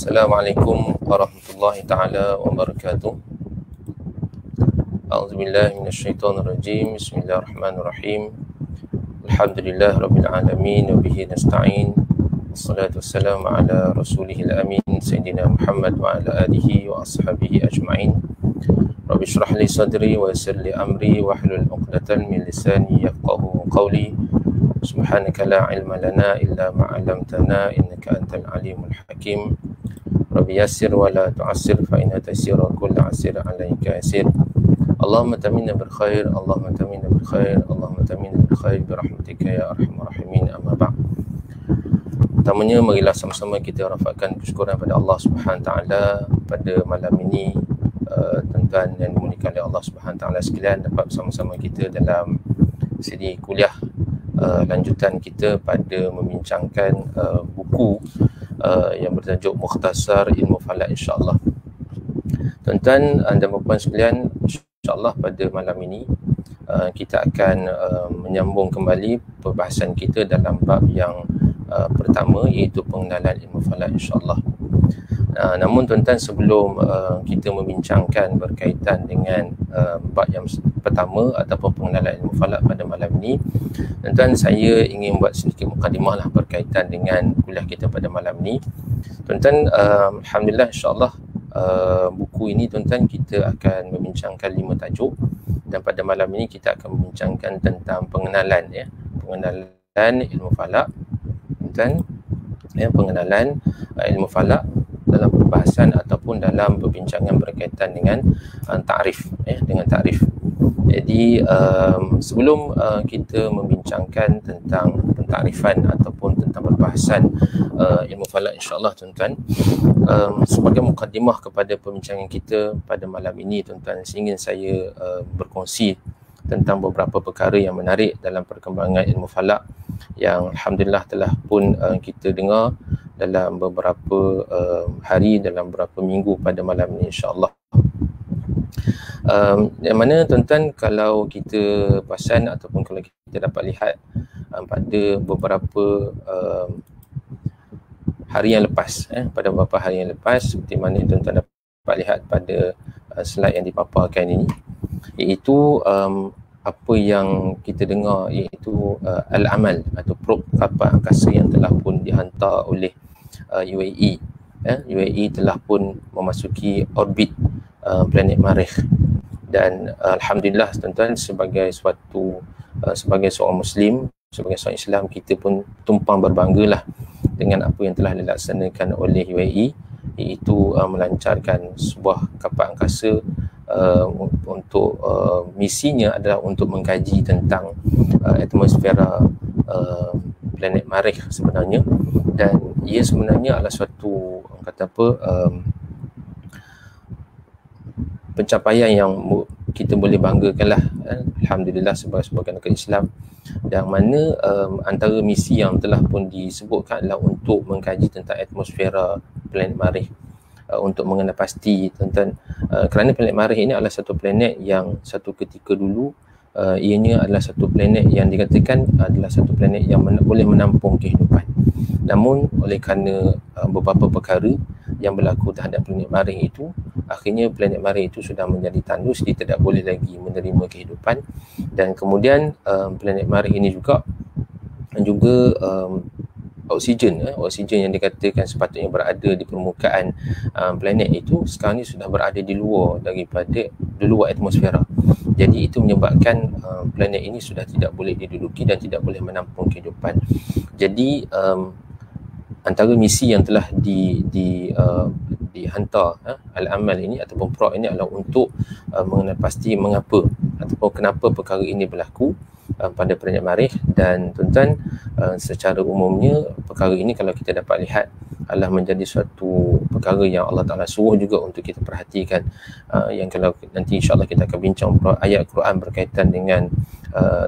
Assalamualaikum warahmatullahi ta'ala wabarakatuh. A'udzubillahi minasyaitonirrajim. Bismillahirrahmanirrahim. Alhamdulillah rabbil alamin wa bihi nasta'in. Wassalatu wassalamu ala rasulihil amin Sayyidina Muhammad wa ala alihi wa ashabihi ajma'in. Rabbi shrah li sadri wa yassir li amri wa hlul 'uqdatan min lisani yafqahu qawli. Subhanaka la ilma lana illa ma 'allamtana innaka antal alimul hakim. Rabbi yassir wa la tu'assir fa inna taysira kulli 'asir 'alaika yasir. Allahumma taminna bil khair, Allahumma taminna bil khair, Allahumma taminna bil khair bi rahmatika ya arhamar rahimin. Amma ba'd. Pertamanya marilah sama-sama kita rafakkan kesyukuran pada Allah Subhanahu taala pada malam ini. Tuan-tuan yang dimuliakan oleh Allah Subhanahu taala sekalian, dapat bersama-sama kita dalam siri kuliah lanjutan kita pada membincangkan buku yang bertajuk Mukhtasar Ilmu Falak, insya-Allah. Tuan-tuan dan puan sekalian, insya-Allah pada malam ini kita akan menyambung kembali perbahasan kita dalam bab yang pertama, iaitu pengenalan ilmu falak, insya-Allah. Namun tuan-tuan, sebelum kita membincangkan berkaitan dengan bab yang pertama ataupun pengenalan ilmu falak pada malam ini, tuan-tuan, saya ingin buat sedikit mukadimah lah berkaitan dengan kuliah kita pada malam ini. Tuan-tuan, alhamdulillah, insya-Allah buku ini tuan-tuan kita akan membincangkan 5 tajuk, dan pada malam ini kita akan membincangkan tentang pengenalan ilmu falak, tuan-tuan, pengenalan ilmu falak dalam perbahasan ataupun dalam perbincangan berkaitan dengan ta'rif, dengan ta'rif. Jadi sebelum kita membincangkan tentang pentarifan ataupun tentang perbahasan ilmu falak, insya-Allah tuan-tuan, sebagai mukadimah kepada perbincangan kita pada malam ini, tuan-tuan, ingin saya berkongsi tentang beberapa perkara yang menarik dalam perkembangan ilmu falak yang alhamdulillah telah pun kita dengar dalam beberapa hari, dalam beberapa minggu pada malam ini, insya-Allah. Yang mana tuan-tuan, kalau kita perasan ataupun kalau kita dapat lihat pada beberapa hari yang lepas, pada beberapa hari yang lepas, seperti mana tuan-tuan dapat lihat pada slide yang dipaparkan ini, iaitu apa yang kita dengar, iaitu Al-Amal atau probe kapal angkasa yang telah pun dihantar oleh UAE. UAE telah pun memasuki orbit planet Marikh, dan alhamdulillah tuan-tuan, sebagai seorang Muslim, sebagai seorang Islam, kita pun tumpang berbanggalah dengan apa yang telah dilaksanakan oleh UAE, iaitu melancarkan sebuah kapal angkasa untuk misinya adalah untuk mengkaji tentang atmosfera planet Marikh sebenarnya, dan ia sebenarnya adalah suatu pencapaian yang kita boleh banggakanlah, alhamdulillah, sebagai negara Islam, yang mana antara misi yang telah pun disebutkan adalah untuk mengkaji tentang atmosfera planet Marikh, untuk mengenal pasti, tuan-tuan, kerana planet Marikh ini adalah satu planet yang satu ketika dulu ianya adalah satu planet yang dikatakan adalah satu planet yang boleh menampung kehidupan. Namun oleh kerana beberapa perkara yang berlaku terhadap planet Marikh itu, akhirnya planet Marikh itu sudah menjadi tandus, dia tidak boleh lagi menerima kehidupan. Dan kemudian planet Marikh ini juga oksigen yang dikatakan sepatutnya berada di permukaan planet itu, sekarang ni sudah berada di luar atmosfera. Jadi itu menyebabkan planet ini sudah tidak boleh diduduki dan tidak boleh menampung kehidupan. Jadi antara misi yang telah dihantar Al-Amal ini ataupun probe ini adalah untuk mengenal pasti mengapa ataupun kenapa perkara ini berlaku pada planet Marikh. Dan tuan-tuan, secara umumnya perkara ini kalau kita dapat lihat adalah menjadi suatu perkara yang Allah Ta'ala suruh juga untuk kita perhatikan, yang kalau nanti insya-Allah kita akan bincang ayat Quran berkaitan dengan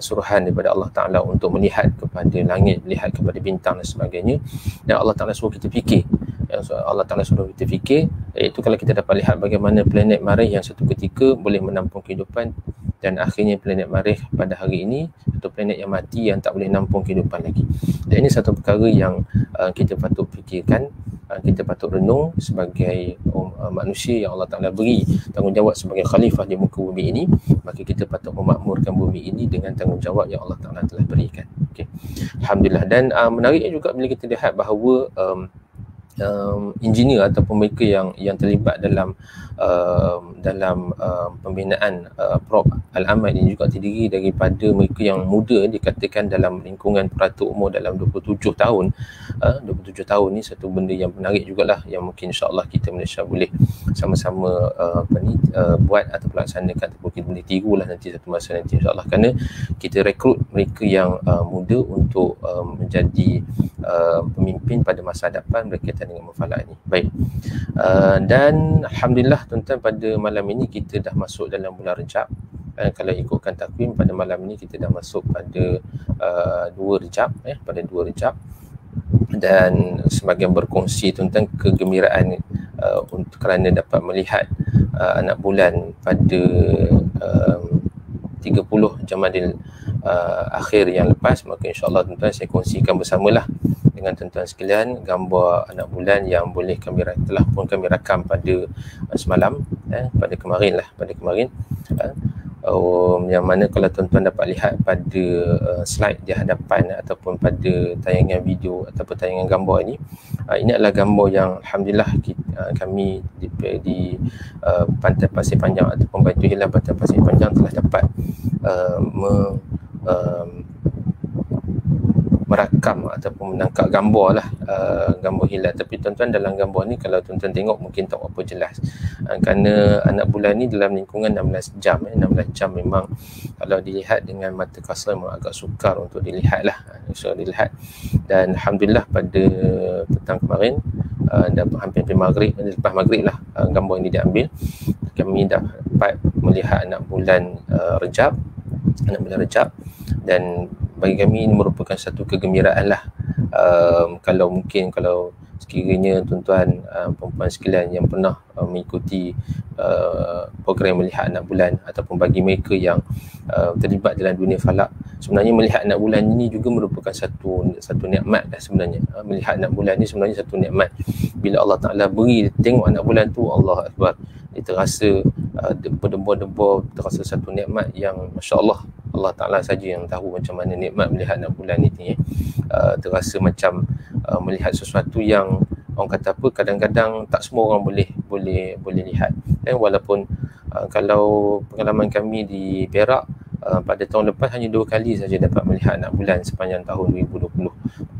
suruhan daripada Allah Ta'ala untuk melihat kepada langit, melihat kepada bintang dan sebagainya, dan Allah Ta'ala suruh kita fikir. Allah Ta'ala suruh kita fikir, iaitu kalau kita dapat lihat bagaimana planet Marikh yang satu ketika boleh menampung kehidupan, dan akhirnya planet Marikh pada hari ini satu planet yang mati, yang tak boleh nampung kehidupan lagi. Dan ini satu perkara yang kita patut fikirkan, kita patut renung sebagai manusia yang Allah Ta'ala beri tanggungjawab sebagai khalifah di muka bumi ini, maka kita patut memakmurkan bumi ini dengan tanggungjawab yang Allah Ta'ala telah berikan. Okay. Alhamdulillah. Dan menariknya juga bila kita lihat bahawa engineer ataupun mereka yang terlibat dalam pembinaan prop Al-Aman ini juga terdiri daripada mereka yang muda, dikatakan dalam lingkungan peratus umur dalam 27 tahun. 27 tahun ni satu benda yang menarik jugalah, yang mungkin insya-Allah kita Malaysia boleh sama-sama buat atau laksanakan, ataupun kita boleh tirulah nanti satu masa nanti insya-Allah, kerana kita rekrut mereka yang muda untuk menjadi pemimpin pada masa hadapan berkaitan dengan mufalah ini. Baik. Dan alhamdulillah tuan-tuan, pada malam ini kita dah masuk dalam bulan Rejab. Kalau ikutkan takvim, pada malam ini kita dah masuk pada 2 Rejab, pada 2 Rejab. Dan sebagian berkongsi tuan-tuan kegembiraan untuk kerana dapat melihat anak bulan pada 30 Jamadil akhir yang lepas, maka insya-Allah tuan-tuan saya kongsikan bersamalah dengan tuan-tuan sekalian gambar anak bulan yang boleh telah pun kami rakam pada semalam, pada kemarin, yang mana kalau tuan-tuan dapat lihat pada slide di hadapan ataupun pada tayangan video ataupun tayangan gambar ini adalah gambar yang alhamdulillah kami di Pantai Pasir Panjang ataupun Baitul Hilal Pantai Pasir Panjang telah dapat merakam ataupun menangkap gambar lah, gambar hilal. Tapi tuan-tuan, dalam gambar ni kalau tuan-tuan tengok mungkin tak apa jelas, kerana anak bulan ni dalam lingkungan 16 jam 16 jam memang kalau dilihat dengan mata kasar memang agak sukar untuk dilihat lah, dan alhamdulillah pada petang kemarin dan hampir maghrib, lepas maghrib lah gambar ini diambil, kami dapat melihat anak bulan Rejab, dan bagi kami ini merupakan satu kegembiraan lah. Kalau sekiranya tuan-tuan perempuan sekalian yang pernah mengikuti program melihat anak bulan, ataupun bagi mereka yang terlibat dalam dunia falak, sebenarnya melihat anak bulan ini juga merupakan satu nikmat lah sebenarnya. Melihat anak bulan ini sebenarnya satu nikmat. Bila Allah Ta'ala beri tengok anak bulan tu, Allah Akbar, dia terasa berdebar-debar, terasa satu nikmat yang masya-Allah, Allah Ta'ala saja yang tahu macam mana nikmat melihat anak bulan ini. Terasa macam melihat sesuatu yang orang kata apa, kadang-kadang tak semua orang boleh lihat. Walaupun kalau pengalaman kami di Perak, pada tahun lepas hanya 2 kali saja dapat melihat anak bulan sepanjang tahun 2020.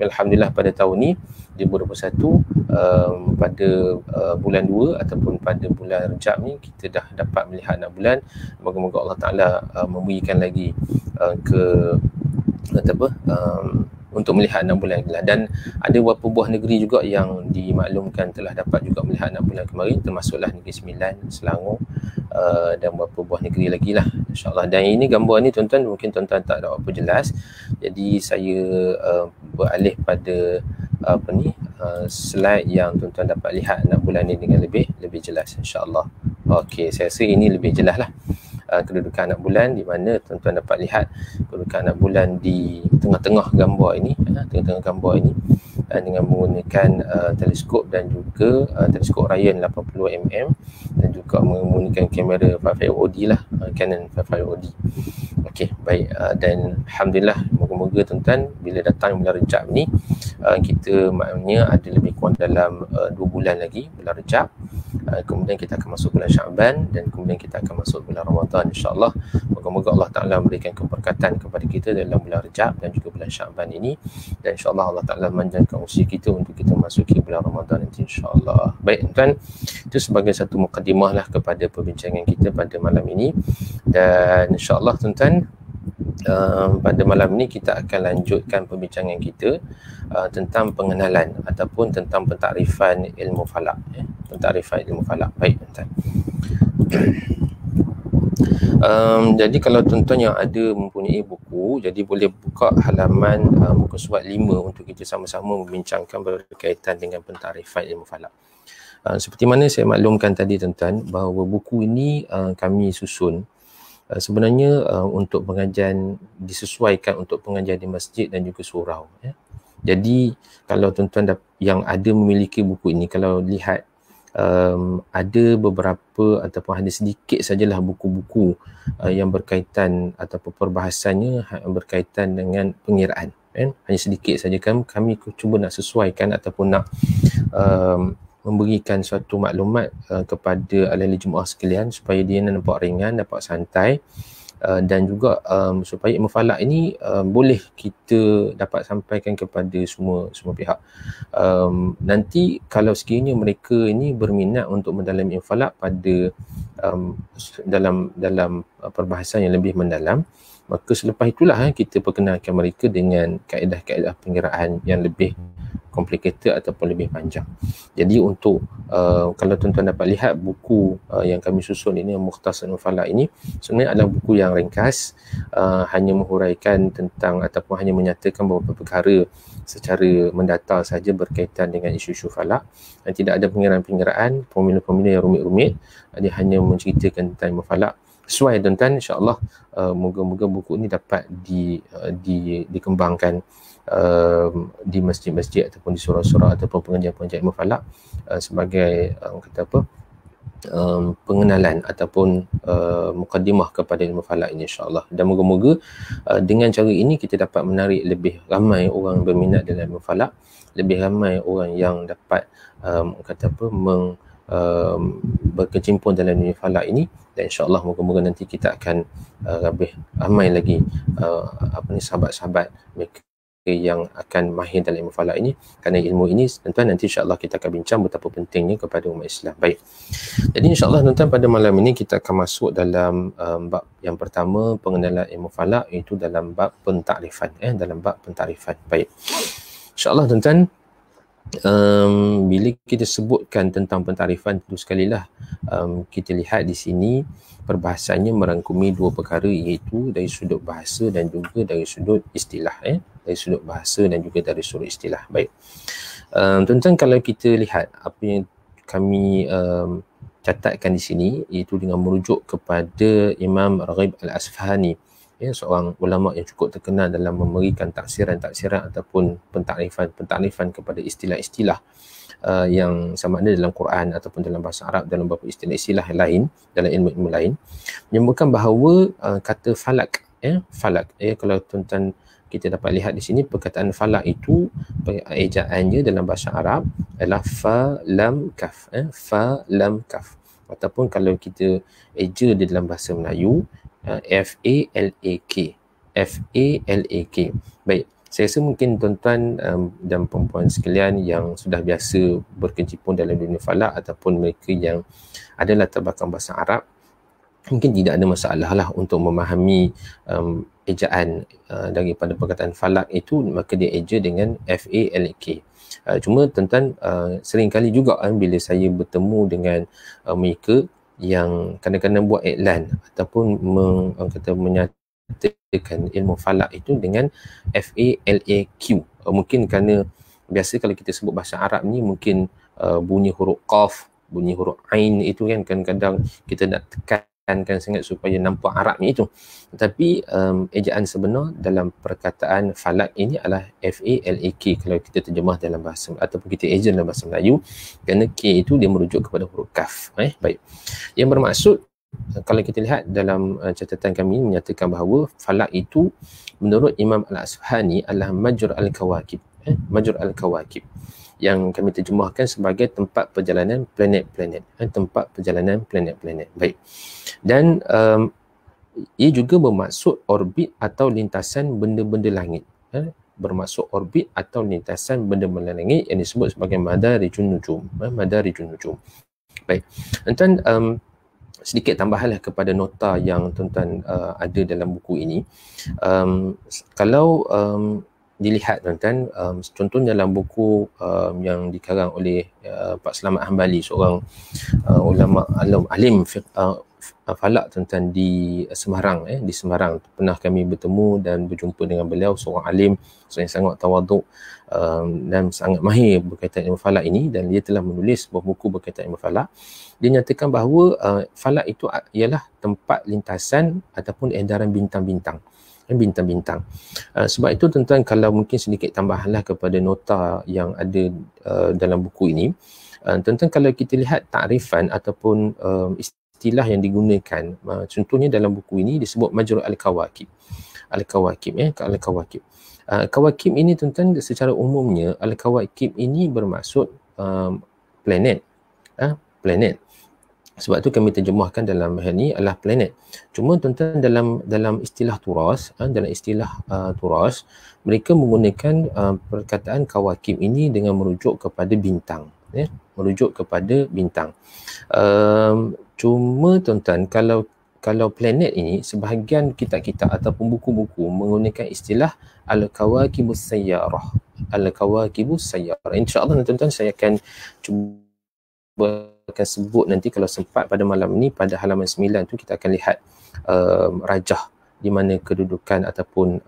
Alhamdulillah pada tahun ni 2021, pada bulan 2 ataupun pada bulan Rejab ni kita dah dapat melihat anak bulan. Moga-moga Allah Ta'ala memberikan lagi untuk melihat anak bulan inilah. Dan ada beberapa buah negeri juga yang dimaklumkan telah dapat juga melihat anak bulan kemarin, termasuklah Negeri Sembilan, Selangor, dan beberapa buah negeri lagi lah, insyaAllah. Dan ini gambar ni tuan-tuan, mungkin tuan-tuan tak ada apa jelas, jadi saya beralih pada slide yang tuan-tuan dapat lihat anak bulan ni dengan lebih jelas, insyaAllah. Okey, saya rasa ini lebih jelas lah kedudukan anak bulan, di mana tuan-tuan dapat lihat kedudukan anak bulan di tengah-tengah gambar ini, dengan menggunakan teleskop dan juga teleskop Ryan 80mm, dan juga menggunakan kamera 5.5D lah, Canon 5.5D. Okey, baik, dan alhamdulillah, moga-moga tuan-tuan bila datang bulan Rejab ni, kita maknanya ada lebih kurang dalam 2 bulan lagi bulan Rejab, kemudian kita akan masuk bulan Syaban, dan kemudian kita akan masuk bulan Ramadan, insya-Allah. Moga-moga Allah Ta'ala memberikan keberkatan kepada kita dalam bulan Rejab dan juga bulan Syaban ini, dan insya-Allah Allah Ta'ala memanjangkan usia kita untuk kita masuki bulan Ramadan nanti, insya-Allah. Baik tuan, itu sebagai satu mukadimah lah kepada perbincangan kita pada malam ini, dan insya-Allah tuan-tuan, pada malam ni kita akan lanjutkan perbincangan kita tentang pengenalan ataupun tentang pentakrifan ilmu falak, pentakrifan ilmu falak. Baik tuan-tuan. Jadi kalau tuan-tuan yang ada mempunyai buku, jadi boleh buka halaman muka surat 5 untuk kita sama-sama membincangkan berkaitan dengan pentakrifan ilmu falak. Seperti mana saya maklumkan tadi tuan-tuan, bahawa buku ini kami susun sebenarnya untuk pengajian, disesuaikan untuk pengajian di masjid dan juga surau, Jadi kalau tuan-tuan yang ada memiliki buku ini, kalau lihat ada beberapa ataupun ada sedikit sajalah buku-buku yang berkaitan ataupun perbahasannya berkaitan dengan pengiraan, kan? Hanya sedikit saja kan, kami cuba nak sesuaikan ataupun nak memberikan suatu maklumat kepada ahli jemaah sekalian supaya dia nampak ringan, nampak santai, dan juga supaya ilmu falak ini boleh kita dapat sampaikan kepada semua pihak. Nanti kalau sekiranya mereka ini berminat untuk mendalami ilmu falak pada dalam perbahasan yang lebih mendalam, maka selepas itulah kita perkenalkan mereka dengan kaedah-kaedah pengiraan yang lebih complicated ataupun lebih panjang. Jadi untuk kalau tuan-tuan dapat lihat buku yang kami susun ini, Mukhtasar Ilmu Falak ini, sebenarnya adalah buku yang ringkas, hanya menghuraikan tentang ataupun hanya menyatakan beberapa perkara secara mendatar saja berkaitan dengan isu-isu falak, dan tidak ada pengiraan-pengiraan, formula-formula yang rumit-rumit. Dia hanya menceritakan tentang ilmu falak. Sesuai tuan-tuan, insya-Allah moga-moga buku ini dapat dikembangkan di masjid-masjid ataupun di surau-surau ataupun pengajian-pengajian ilmu falak sebagai pengenalan ataupun mukadimah kepada ilmu falak ini, insya-Allah. Dan moga-moga dengan cara ini kita dapat menarik lebih ramai orang berminat dalam ilmu falak, lebih ramai orang yang dapat berkecimpung dalam ilmu falak ini, dan insya-Allah moga-moga nanti kita akan lebih ramai lagi sahabat-sahabat mereka yang akan mahir dalam ilmu falak ini. Kerana ilmu ini tuan-tuan nanti insya-Allah kita akan bincang betapa pentingnya kepada umat Islam. Baik. Jadi insya-Allah tuan-tuan pada malam ini kita akan masuk dalam bab yang pertama, pengenalan ilmu falak, iaitu dalam bab pentakrifan, dalam bab pentakrifan. Baik. Insya-Allah tuan-tuan, bila kita sebutkan tentang pentakrifan, tentu sekalilah kita lihat di sini perbahasannya merangkumi dua perkara, iaitu dari sudut bahasa dan juga dari sudut istilah, dari sudut bahasa dan juga dari sudut istilah. Baik. Tuan-tuan, kalau kita lihat apa yang kami catatkan di sini, iaitu dengan merujuk kepada Imam Raghib Al-Asfahani, seorang ulama yang cukup terkenal dalam memberikan taksiran ataupun pentakrifan kepada istilah-istilah yang sama ada dalam Quran ataupun dalam bahasa Arab, dalam beberapa istilah-istilah lain, dalam ilmu-ilmu lain, menyebutkan bahawa kata falak, kalau tuan-tuan kita dapat lihat di sini, perkataan falak itu ejaannya dalam bahasa Arab adalah fa lam kaf, fa lam kaf, ataupun kalau kita eja di dalam bahasa Melayu F-A-L-A-K. F-A-L-A-K. Baik, saya rasa mungkin tuan-tuan dan perempuan sekalian yang sudah biasa berkecimpung dalam dunia falak ataupun mereka yang ada latar belakang bahasa Arab, mungkin tidak ada masalah lah untuk memahami ejaan daripada perkataan falak itu, maka dia eja dengan F-A-L-A-K. Cuma tuan-tuan, seringkali juga bila saya bertemu dengan mereka yang kadang-kadang buat iklan ataupun menyatakan ilmu falak itu dengan F-A-L-A-Q. Mungkin kerana biasa kalau kita sebut bahasa Arab ni mungkin bunyi huruf qaf, bunyi huruf ain itu kan kadang-kadang kita nak tekankan sangat supaya nampak Arab ni itu. Tetapi ejaan sebenar dalam perkataan falak ini adalah F-A-L-A-K kalau kita terjemah dalam bahasa ataupun kita eja dalam bahasa Melayu, kerana K itu dia merujuk kepada huruf kaf. Baik. Yang bermaksud, kalau kita lihat dalam catatan kami menyatakan bahawa falak itu menurut Imam Al-Asfahani adalah majr al-kawakib, majr al-kawakib, yang kami terjemahkan sebagai tempat perjalanan planet-planet, tempat perjalanan planet-planet. Baik. Dan ia juga bermaksud orbit atau lintasan benda-benda langit. Bermaksud orbit atau lintasan benda-benda langit yang disebut sebagai madarijun nujum. Madarijun nujum. Baik. Tuan-tuan, sedikit tambahanlah kepada nota yang tuan-tuan ada dalam buku ini. Kalau dilihat tuan-tuan, contohnya dalam buku yang dikarang oleh Pak Selamat Hambali, seorang ulama alim falak tuan-tuan di Semarang, di Semarang pernah kami bertemu dan berjumpa dengan beliau, seorang alim yang sangat tawaduk dan sangat mahir berkaitan ilmu falak ini, dan dia telah menulis sebuah buku berkaitan ilmu falak. Dia nyatakan bahawa falak itu ialah tempat lintasan ataupun edaran bintang-bintang. bintang-bintang. Sebab itu tuan-tuan, kalau mungkin sedikit tambahanlah kepada nota yang ada dalam buku ini, tuan-tuan kalau kita lihat takrifan ataupun istilah yang digunakan, contohnya dalam buku ini disebut Majru' al-Kawakib. Al-Kawakib, Al-Kawakib. Kawakib ini tuan-tuan secara umumnya, Al-Kawakib ini bermaksud planet. Planet. Sebab tu kami terjemahkan dalam hal ni adalah planet. Cuma tuan-tuan dalam istilah turas, turas, mereka menggunakan perkataan kawakib ini dengan merujuk kepada bintang, merujuk kepada bintang. Cuma tuan-tuan, kalau planet ini, sebahagian kitab-kitab ataupun buku-buku menggunakan istilah al-kawakibus sayyarah. Al-kawakibus sayyarah. InsyaAllah tuan-tuan saya akan cuba akan sebut nanti kalau sempat pada malam ni, pada halaman 9 tu kita akan lihat rajah di mana kedudukan ataupun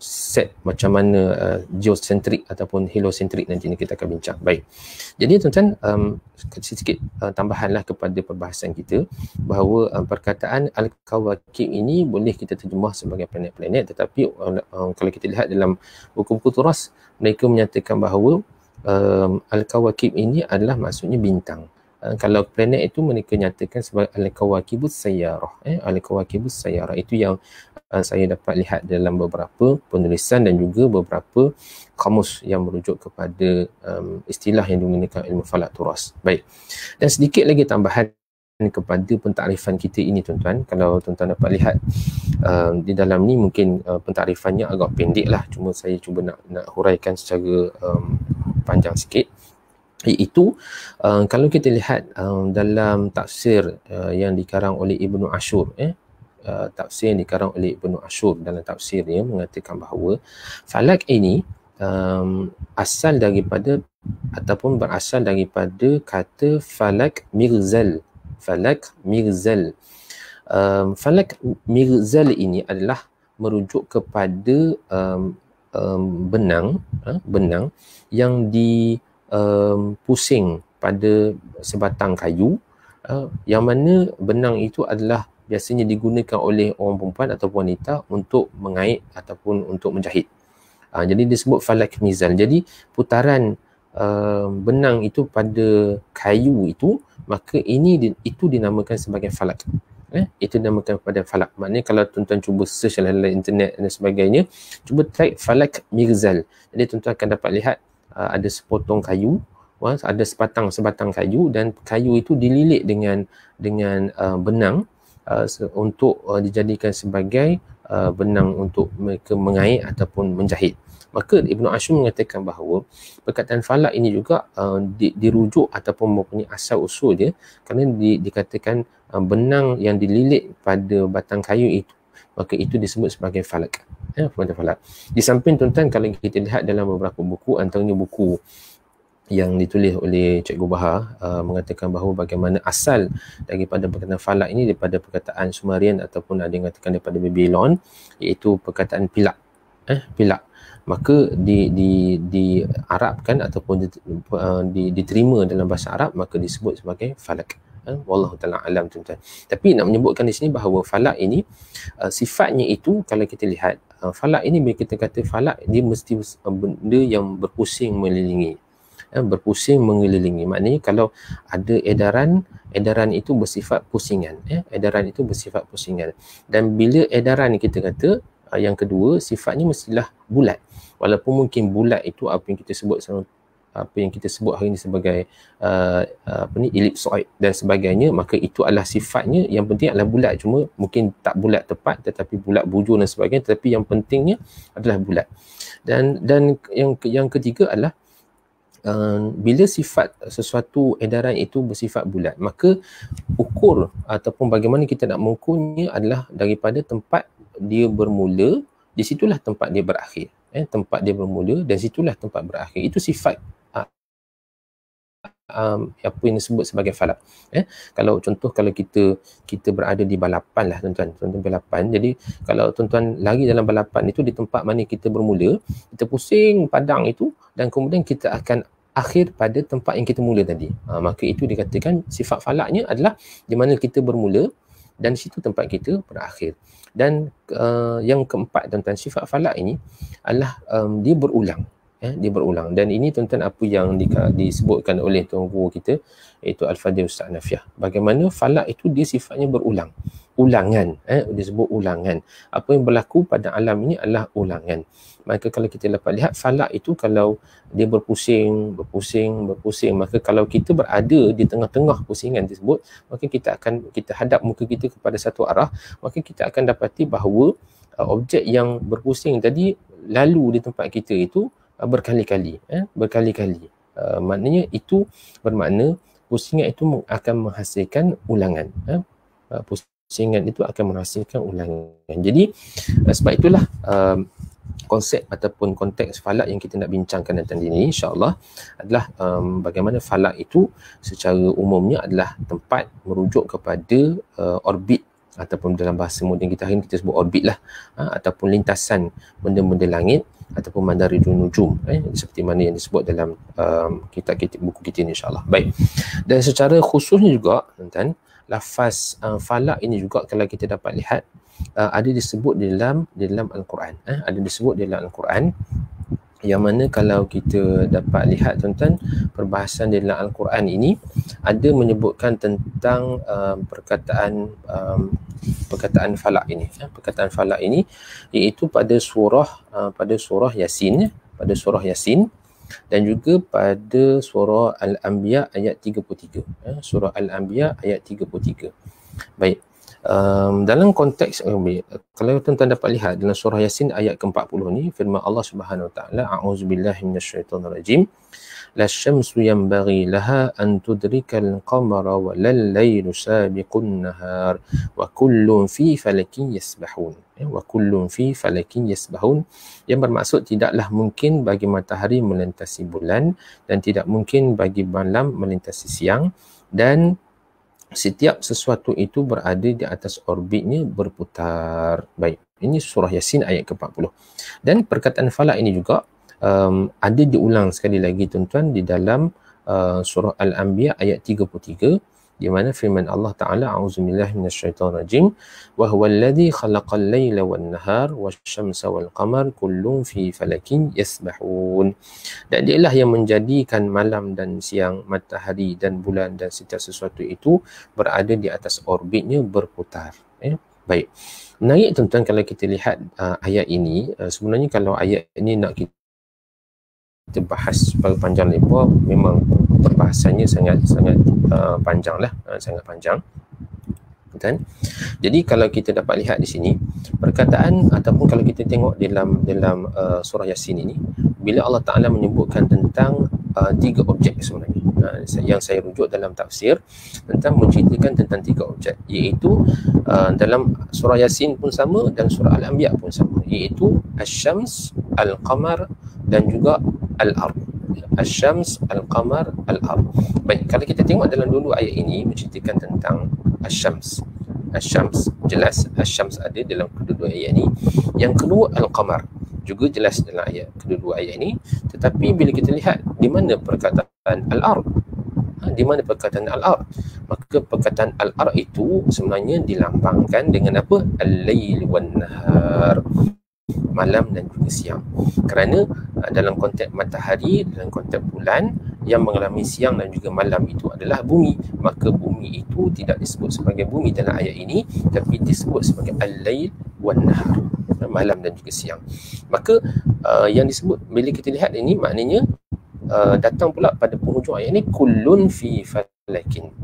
set macam mana geosentrik ataupun heliosentrik nanti ni kita akan bincang. Baik. Jadi tuan-tuan, sedikit tambahanlah kepada perbahasan kita bahawa perkataan al-kawakib ini boleh kita terjemah sebagai planet-planet, tetapi kalau kita lihat dalam buku-buku turas, mereka menyatakan bahawa al-kawakib ini adalah maksudnya bintang. Kalau planet itu mereka nyatakan sebagai al-kawakibus sayyarah. Al-kawakibus sayyarah itu yang saya dapat lihat dalam beberapa penulisan dan juga beberapa kamus yang merujuk kepada istilah yang digunakan ilmu falak turas. Baik. Dan sedikit lagi tambahan kepada pentakrifan kita ini tuan-tuan. Kalau tuan-tuan dapat lihat di dalam ni mungkin pentakrifannya agak pendek lah, cuma saya cuba nak huraikan secara panjang sikit, iaitu kalau kita lihat dalam tafsir yang dikarang oleh Ibnu Ashur, tafsir yang dikarang oleh Ibnu Ashur, dalam tafsirnya mengatakan bahawa falak ini asal daripada ataupun berasal daripada kata falak mirzal. Falak mirzal. Falak mirzal ini adalah merujuk kepada benang yang dipusing pada sebatang kayu, yang mana benang itu adalah biasanya digunakan oleh orang perempuan ataupun wanita untuk mengait ataupun untuk menjahit. Jadi disebut falak mizal. Jadi putaran benang itu pada kayu itu, maka itu dinamakan sebagai falak. Itu dinamakan pada falak. Maknanya kalau tuan-tuan cuba search dalam internet dan sebagainya, cuba type falak mirzal. Jadi tuan-tuan akan dapat lihat ada sepotong kayu, ada sebatang kayu, dan kayu itu dililit dengan benang untuk dijadikan sebagai benang untuk mereka mengait ataupun menjahit. Maka Ibnu Ashur mengatakan bahawa perkataan falak ini juga dirujuk ataupun mempunyai asal usul dia kerana dikatakan benang yang dililit pada batang kayu itu, maka itu disebut sebagai falak. Falak. Di samping tuan-tuan, kalau kita lihat dalam beberapa buku, antaranya buku yang ditulis oleh Cikgu Bahar mengatakan bahawa bagaimana asal daripada perkataan falak ini daripada perkataan Sumerian ataupun ada yang mengatakan daripada Babylon, iaitu perkataan pilak. Pilak. Maka diarabkan ataupun diterima dalam bahasa Arab, maka disebut sebagai falak. Wallahu ta'ala alam tuan-tuan. Tapi nak menyebutkan di sini bahawa falak ini sifatnya itu, kalau kita lihat falak ini, bila kita kata falak, dia mesti benda yang berpusing mengelilingi. Berpusing mengelilingi. Maknanya kalau ada edaran itu bersifat pusingan. Edaran itu bersifat pusingan. Dan bila edaran kita kata, yang kedua, sifatnya mestilah bulat. Walaupun mungkin bulat itu apa yang kita sebut hari ini sebagai ellipsoid dan sebagainya, maka itu adalah sifatnya, yang penting adalah bulat. Cuma mungkin tak bulat tepat, tetapi bulat bujur dan sebagainya, tetapi yang pentingnya adalah bulat. Dan yang ketiga adalah bila sifat sesuatu edaran itu bersifat bulat, maka ukur ataupun bagaimana kita nak mengukurnya adalah daripada tempat dia bermula, di situlah tempat dia berakhir. Tempat dia bermula dan situlah tempat berakhir. Itu sifat apa yang disebut sebagai falak. Kalau contoh, kalau kita berada di balapan lah tuan-tuan, balapan. Jadi kalau tuan-tuan lari dalam balapan itu, di tempat mana kita bermula, kita pusing padang itu dan kemudian kita akan akhir pada tempat yang kita mula tadi. Maka itu dikatakan sifat falaknya adalah di mana kita bermula dan situ tempat kita berakhir. Dan yang keempat tuan-tuan, sifat falak ini adalah dia berulang. Dia berulang, dan ini tuan-tuan apa yang disebutkan oleh tuan guru kita, iaitu Al-Fadhil Ustaz Nafiah. Bagaimana falak itu dia sifatnya berulang, ulangan, disebut ulangan. Apa yang berlaku pada alam ini adalah ulangan. Maka kalau kita dapat lihat falak itu, kalau dia berpusing, maka kalau kita berada di tengah-tengah pusingan tersebut, maka kita hadap muka kita kepada satu arah, maka kita akan dapati bahawa objek yang berpusing tadi lalu di tempat kita itu berkali-kali. Maknanya itu bermakna pusingan itu akan menghasilkan ulangan. Pusingan itu akan menghasilkan ulangan. Jadi sebab itulah konsep ataupun konteks falak yang kita nak bincangkan nanti ini insya-Allah adalah bagaimana falak itu secara umumnya adalah tempat merujuk kepada orbit, ataupun dalam bahasa moden kita hari ini kita sebut orbit lah, ataupun lintasan benda-benda langit ataupun madarijun nujum, seperti mana yang disebut dalam kitab-kitab buku kita ini insya-Allah. Baik. Dan secara khususnya juga tuan-tuan, lafaz falak ini juga kalau kita dapat lihat ada disebut di dalam Al-Quran. Ada disebut di dalam Al-Quran, yang mana kalau kita dapat lihat tuan-tuan, perbahasan di dalam Al-Quran ini ada menyebutkan tentang perkataan falak ini. Perkataan falak ini iaitu pada surah Yasin, dan juga pada surah Al-Anbiya ayat 33. Surah Al-Anbiya ayat 33. Baik. Dalam konteks kalau tuan-tuan dapat lihat dalam surah Yasin ayat ke-40 ni, firman Allah Subhanahu Wa Taala, a'udzubillahi minasyaitonirrajim, la syamsu yanbaghi laha an tudrikal qamara wa lal lailu sabiqun nahar wa kullun fi falakin yasbahun. Wa kullun fi falakin yasbahun, yang bermaksud tidaklah mungkin bagi matahari melintasi bulan dan tidak mungkin bagi malam melintasi siang, dan setiap sesuatu itu berada di atas orbitnya berputar. Baik, ini surah Yasin ayat ke-40. Dan perkataan falak ini juga ada diulang sekali lagi tuan-tuan di dalam surah Al-Anbiya ayat 33, di mana firman Allah Ta'ala, a'udzubillahi minasyaitonirrajim, wa huwal ladzi khalaqal laila wan nahar wasyamsa wal qamar kullun fi falakin yasbahun. Dan dialah yang menjadikan malam dan siang, matahari dan bulan dan setiap sesuatu itu berada di atas orbitnya berputar. Baik. Menarik tuan-tuan kalau kita lihat ayat ini. Sebenarnya kalau ayat ini nak kita bahas panjang lebar, memang perbahasannya sangat panjang lah, sangat panjang. Kan? Jadi kalau kita dapat lihat di sini perkataan, ataupun kalau kita tengok dalam surah Yasin ini, bila Allah Ta'ala menyebutkan tentang 3 objek sebenarnya, yang saya rujuk dalam tafsir tentang menceritakan tentang 3 objek, iaitu dalam surah Yasin pun sama dan surah Al-Anbiya pun sama, iaitu Asy-Syams, Al-Qamar dan juga Al-Ard. Asy-Syams, Al-Qamar, Al-Ard. Baik, kalau kita tengok dalam dulu ayat ini menceritakan tentang Asy-Syams. Asy-Syams, jelas Asy-Syams ada dalam kedua-dua ayat ini. Yang kedua Al-Qamar, juga jelas dalam ayat kedua-dua ayat ini. Tetapi bila kita lihat di mana perkataan Al-Ard, di mana perkataan Al-Ard, maka perkataan Al-Ard itu sebenarnya dilambangkan dengan apa? Al-Lail wan Nahar, malam dan juga siang. Kerana dalam konteks matahari, dalam konteks bulan, yang mengalami siang dan juga malam itu adalah bumi. Maka bumi itu tidak disebut sebagai bumi dalam ayat ini, tapi disebut sebagai Al-Lail wan Nahar, malam dan juga siang. Maka yang disebut bila kita lihat ini, maknanya datang pula pada penghujung ayat ini, kullun fi falakin,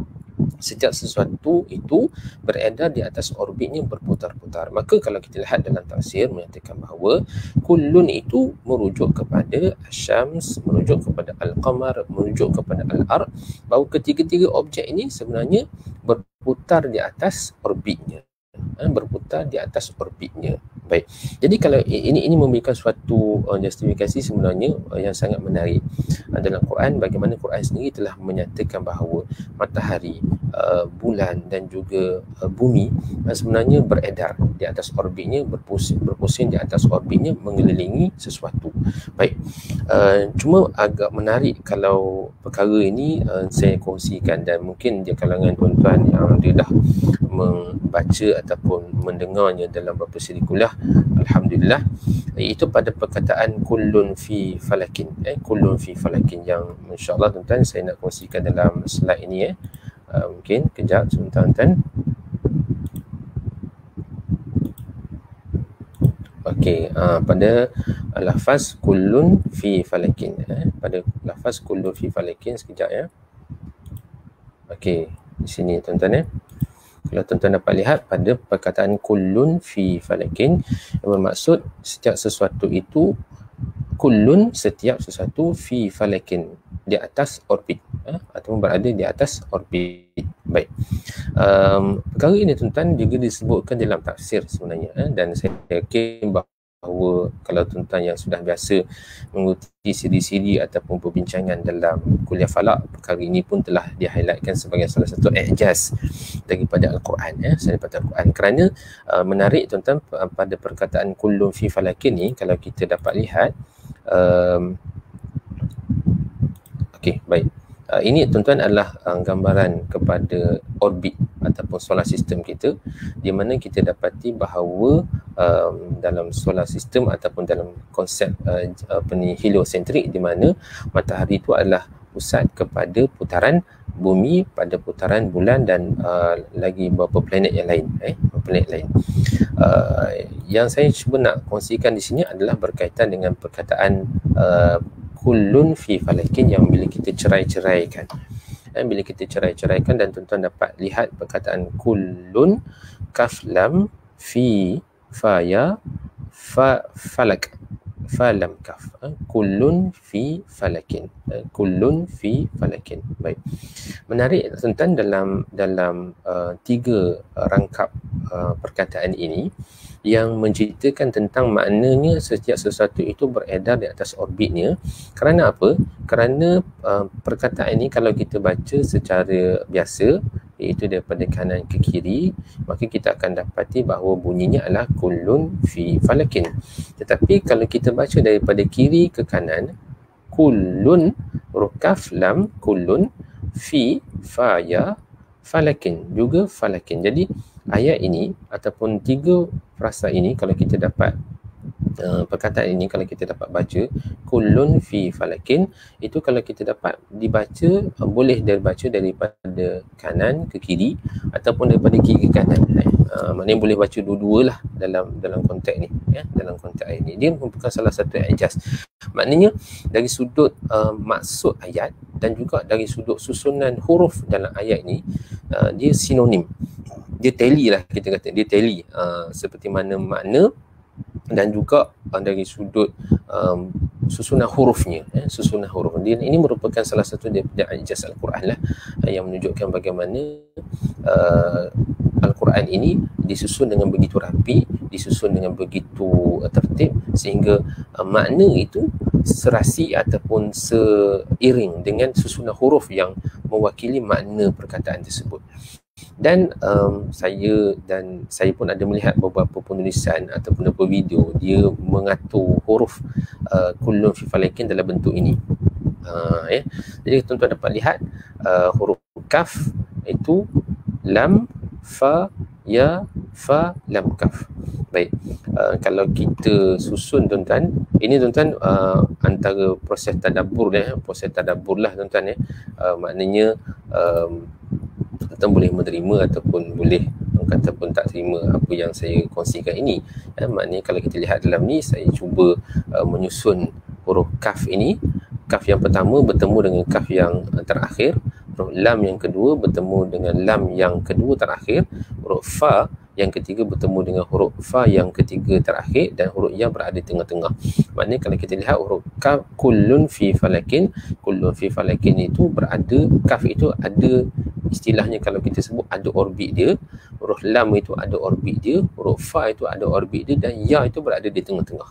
setiap sesuatu itu beredar di atas orbitnya berputar-putar. Maka kalau kita lihat dalam tafsir menyatakan bahawa kullun itu merujuk kepada Asy-Syams, merujuk kepada Al-Qamar, merujuk kepada Al-Ard, bahawa ketiga-tiga objek ini sebenarnya berputar di atas orbitnya. Berputar di atas orbitnya. Baik. Jadi kalau ini memberikan suatu justifikasi sebenarnya yang sangat menarik dalam Quran, bagaimana Quran sendiri telah menyatakan bahawa matahari, bulan dan juga bumi sebenarnya beredar di atas orbitnya, berpusing di atas orbitnya, mengelilingi sesuatu. Baik, cuma agak menarik kalau perkara ini saya kongsikan, dan mungkin di kalangan tuan-tuan yang dia dah membaca ataupun mendengarnya dalam beberapa siri kuliah, alhamdulillah, itu pada perkataan kullun fi falakin, kullun fi falakin, yang insya-Allah tuan-tuan saya nak kongsikan dalam slide ini. Mungkin kejap sebentar tuan-tuan. Okey, pada lafaz kullun fi falakin, pada lafaz kullun fi falakin, sekejap ya. Okey, di sini tuan-tuan Kalau tuan-tuan dapat lihat pada perkataan kullun fi falakin, bermaksud setiap sesuatu itu, kullun setiap sesuatu, fi falakin di atas orbit, atau berada di atas orbit. Baik. Perkara ini tuan-tuan juga disebutkan dalam tafsir sebenarnya, dan saya yakin bahawa kalau tuan-tuan yang sudah biasa mengikuti siri-siri ataupun perbincangan dalam kuliah falak, perkara ini pun telah di-highlightkan sebagai salah satu i'jaz daripada Al-Quran, daripada Al-Quran. Kerana menarik tuan-tuan, pada perkataan kullun fi falakin ni, kalau kita dapat lihat, okey, baik. Ini tuan-tuan adalah gambaran kepada orbit ataupun solar system kita, di mana kita dapati bahawa dalam solar system ataupun dalam konsep heliocentrik, di mana matahari itu adalah pusat kepada putaran bumi, pada putaran bulan, dan lagi beberapa planet yang lain, planet lain. Yang saya cuba nak kongsikan di sini adalah berkaitan dengan perkataan kullun fi falakin, yang bila kita cerai-ceraikan, bila kita cerai-ceraikan, dan tuan-tuan dapat lihat perkataan kullun, kaf lam, fi fa ya, fa falak, fa lam kaf, kullun fi falakin, kullun fi falakin. Baik, menarik tuan-tuan, dalam tiga rangkap perkataan ini yang menceritakan tentang maknanya setiap sesuatu itu beredar di atas orbitnya. Kerana apa? Kerana perkataan ini kalau kita baca secara biasa, iaitu daripada kanan ke kiri, maka kita akan dapati bahawa bunyinya adalah kullun fi falakin. Tetapi kalau kita baca daripada kiri ke kanan, kullun, rukaf lam, kullun, fi fa ya, falakin, juga falakin. Jadi ayat ini ataupun tiga frasa ini, kalau kita dapat perkataan ini, kalau kita dapat baca kullun fi falakin, itu kalau kita dapat dibaca, boleh dibaca daripada kanan ke kiri ataupun daripada kiri ke kanan. Maknanya boleh baca dua-dua lah dalam konteks ni, dalam konteks ayat ni. Dia merupakan salah satu i'jaz. Maknanya dari sudut maksud ayat dan juga dari sudut susunan huruf dalam ayat ni, dia sinonim, dia tally lah, kita kata dia tally, seperti mana makna dan juga dari sudut susunan hurufnya, susunan huruf dia. Ini merupakan salah satu daripada i'jaz Al-Quran lah, yang menunjukkan bagaimana Al-Quran ini disusun dengan begitu rapi, disusun dengan begitu tertib, sehingga makna itu serasi ataupun seiring dengan susunan huruf yang mewakili makna perkataan tersebut. Dan saya pun ada melihat beberapa penulisan ataupun beberapa video, dia mengatur huruf kullun fi falakin dalam bentuk ini. Jadi tuan-tuan dapat lihat huruf kaf itu lam, fa, ya, fa, lam, kaf. Baik, kalau kita susun tuan-tuan, ini tuan-tuan antara proses tadabbur lah tuan-tuan, maknanya tuan boleh menerima ataupun boleh kata pun tak terima apa yang saya kongsikan ini. Maknanya kalau kita lihat dalam ni, saya cuba menyusun huruf kaf ini. Kaf yang pertama bertemu dengan kaf yang terakhir, huruf lam yang kedua bertemu dengan lam yang kedua terakhir, huruf fa yang ketiga bertemu dengan huruf fa yang ketiga terakhir, dan huruf ya berada di tengah-tengah. Maknanya kalau kita lihat huruf kaf kullun fi falakin, kullun fi falakin itu berada, kaf itu ada istilahnya kalau kita sebut ada orbit dia, huruf lam itu ada orbit dia, huruf fa itu ada orbit dia, dan ya itu berada di tengah-tengah.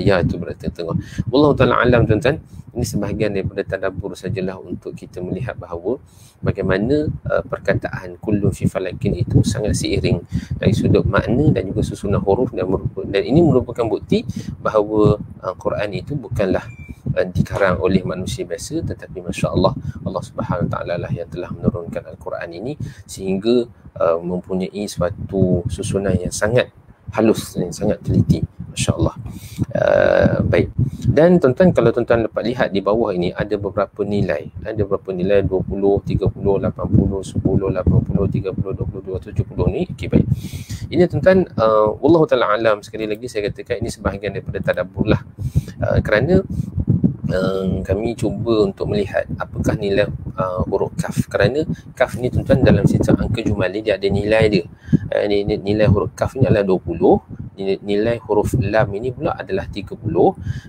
Ya itu berada di tengah. Wallahu ta'ala alam tuan-tuan. Ini sebahagian daripada tadabbur sajalah untuk kita melihat bahawa bagaimana perkataan kullun fi falakin itu sangat seiring dari sudut makna dan juga susunan huruf, dan ini merupakan bukti bahawa Quran itu bukanlah dikarang oleh manusia biasa, tetapi masya-Allah Allah Subhanahu Wa Taala lah yang telah menurunkan Al-Quran ini sehingga mempunyai suatu susunan yang sangat halus dan sangat teliti, masya-Allah. Baik. Dan tuan-tuan, kalau tuan-tuan dapat lihat di bawah ini ada beberapa nilai. Ada beberapa nilai 20, 30, 80, 10, 80, 30, 20, 70 ni. Okey, baik. Ini tuan-tuan, wallahu ta'ala alam, sekali lagi saya katakan ini sebahagian daripada tadabbur lah. Kerana kami cuba untuk melihat apakah nilai huruf kaf, kerana kaf ni tuan-tuan dalam sistem angka jumali dia ada nilai dia. Nilai huruf kaf ni adalah 20, nilai huruf lam ini pula adalah 30,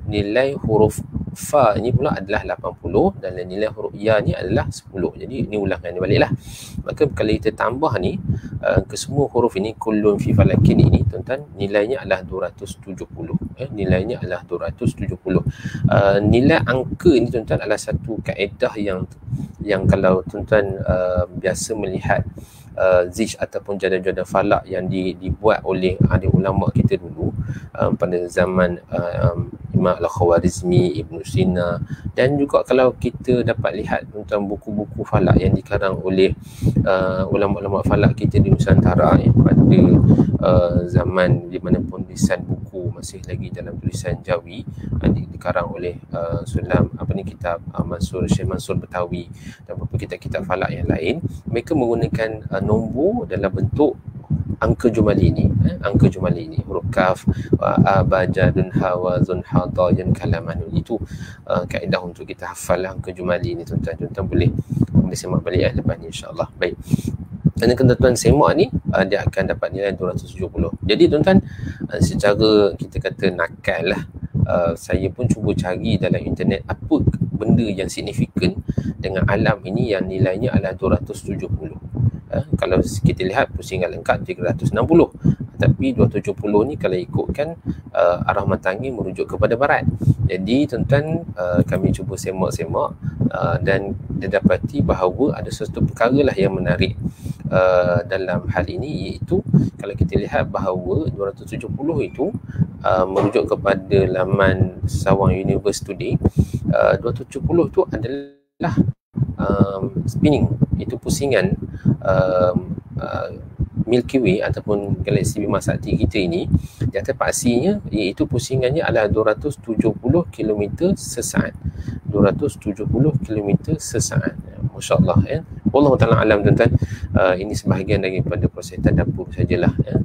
nilai huruf fa ini pula adalah 80, dan nilai huruf ya ni adalah 10. Jadi ni ulangan ni baliklah. Maka kalau kita tambah ni ke semua huruf ini kullun fi falakin ini tuan-tuan, nilainya adalah 270. Nilainya adalah 270. Nilai angka ini tuan-tuan adalah satu kaedah yang kalau tuan-tuan biasa melihat zich ataupun jadah-jadah falak yang dibuat oleh ahli ulama kita dulu pada zaman Imam Al-Khawarizmi, Ibn Sina, dan juga kalau kita dapat lihat tentang buku-buku falak yang dikarang oleh ulama-ulama falak kita di Nusantara pada zaman di mana penulisan buku masih lagi dalam tulisan Jawi, dikarang oleh kitab Syekh Mansur Betawi dan beberapa kitab-kitab falak yang lain. Mereka menggunakan nombor dalam bentuk angka jumali ini, angka jumali ini, huruf kaf, abajadun hawa zun hada yan kalaman. Itu kaedah untuk kita hafal angka jumali ini tuan-tuan. Tuan-tuan boleh semak balik lepas ni insya-Allah. Baik. Dan kalau tuan-tuan semak ni, dia akan dapat nilai 270. Jadi tuan-tuan, secara kita kata nakal lah, saya pun cuba cari dalam internet apa benda yang signifikan dengan alam ini yang nilainya adalah 270. Kalau kita lihat pusingan lengkap 360, tapi 270 ni kalau ikutkan arah mata angin merujuk kepada barat. Jadi tuan-tuan, kami cuba semak-semak dan didapati bahawa ada sesuatu perkara lah yang menarik dalam hal ini, iaitu kalau kita lihat bahawa 270 itu merujuk kepada laman Sawang Universe Today. 270 itu adalah spinning, itu pusingan Milky Way ataupun galaksi Bima Sakti kita ini, di atas paksinya, iaitu pusingannya adalah 270 km sesaat. 270 km sesaat. Masya-Allah ya. Wallahu ta'ala alam tuan-tuan. Ini sebahagian daripada proses tadabbur sajalah ya.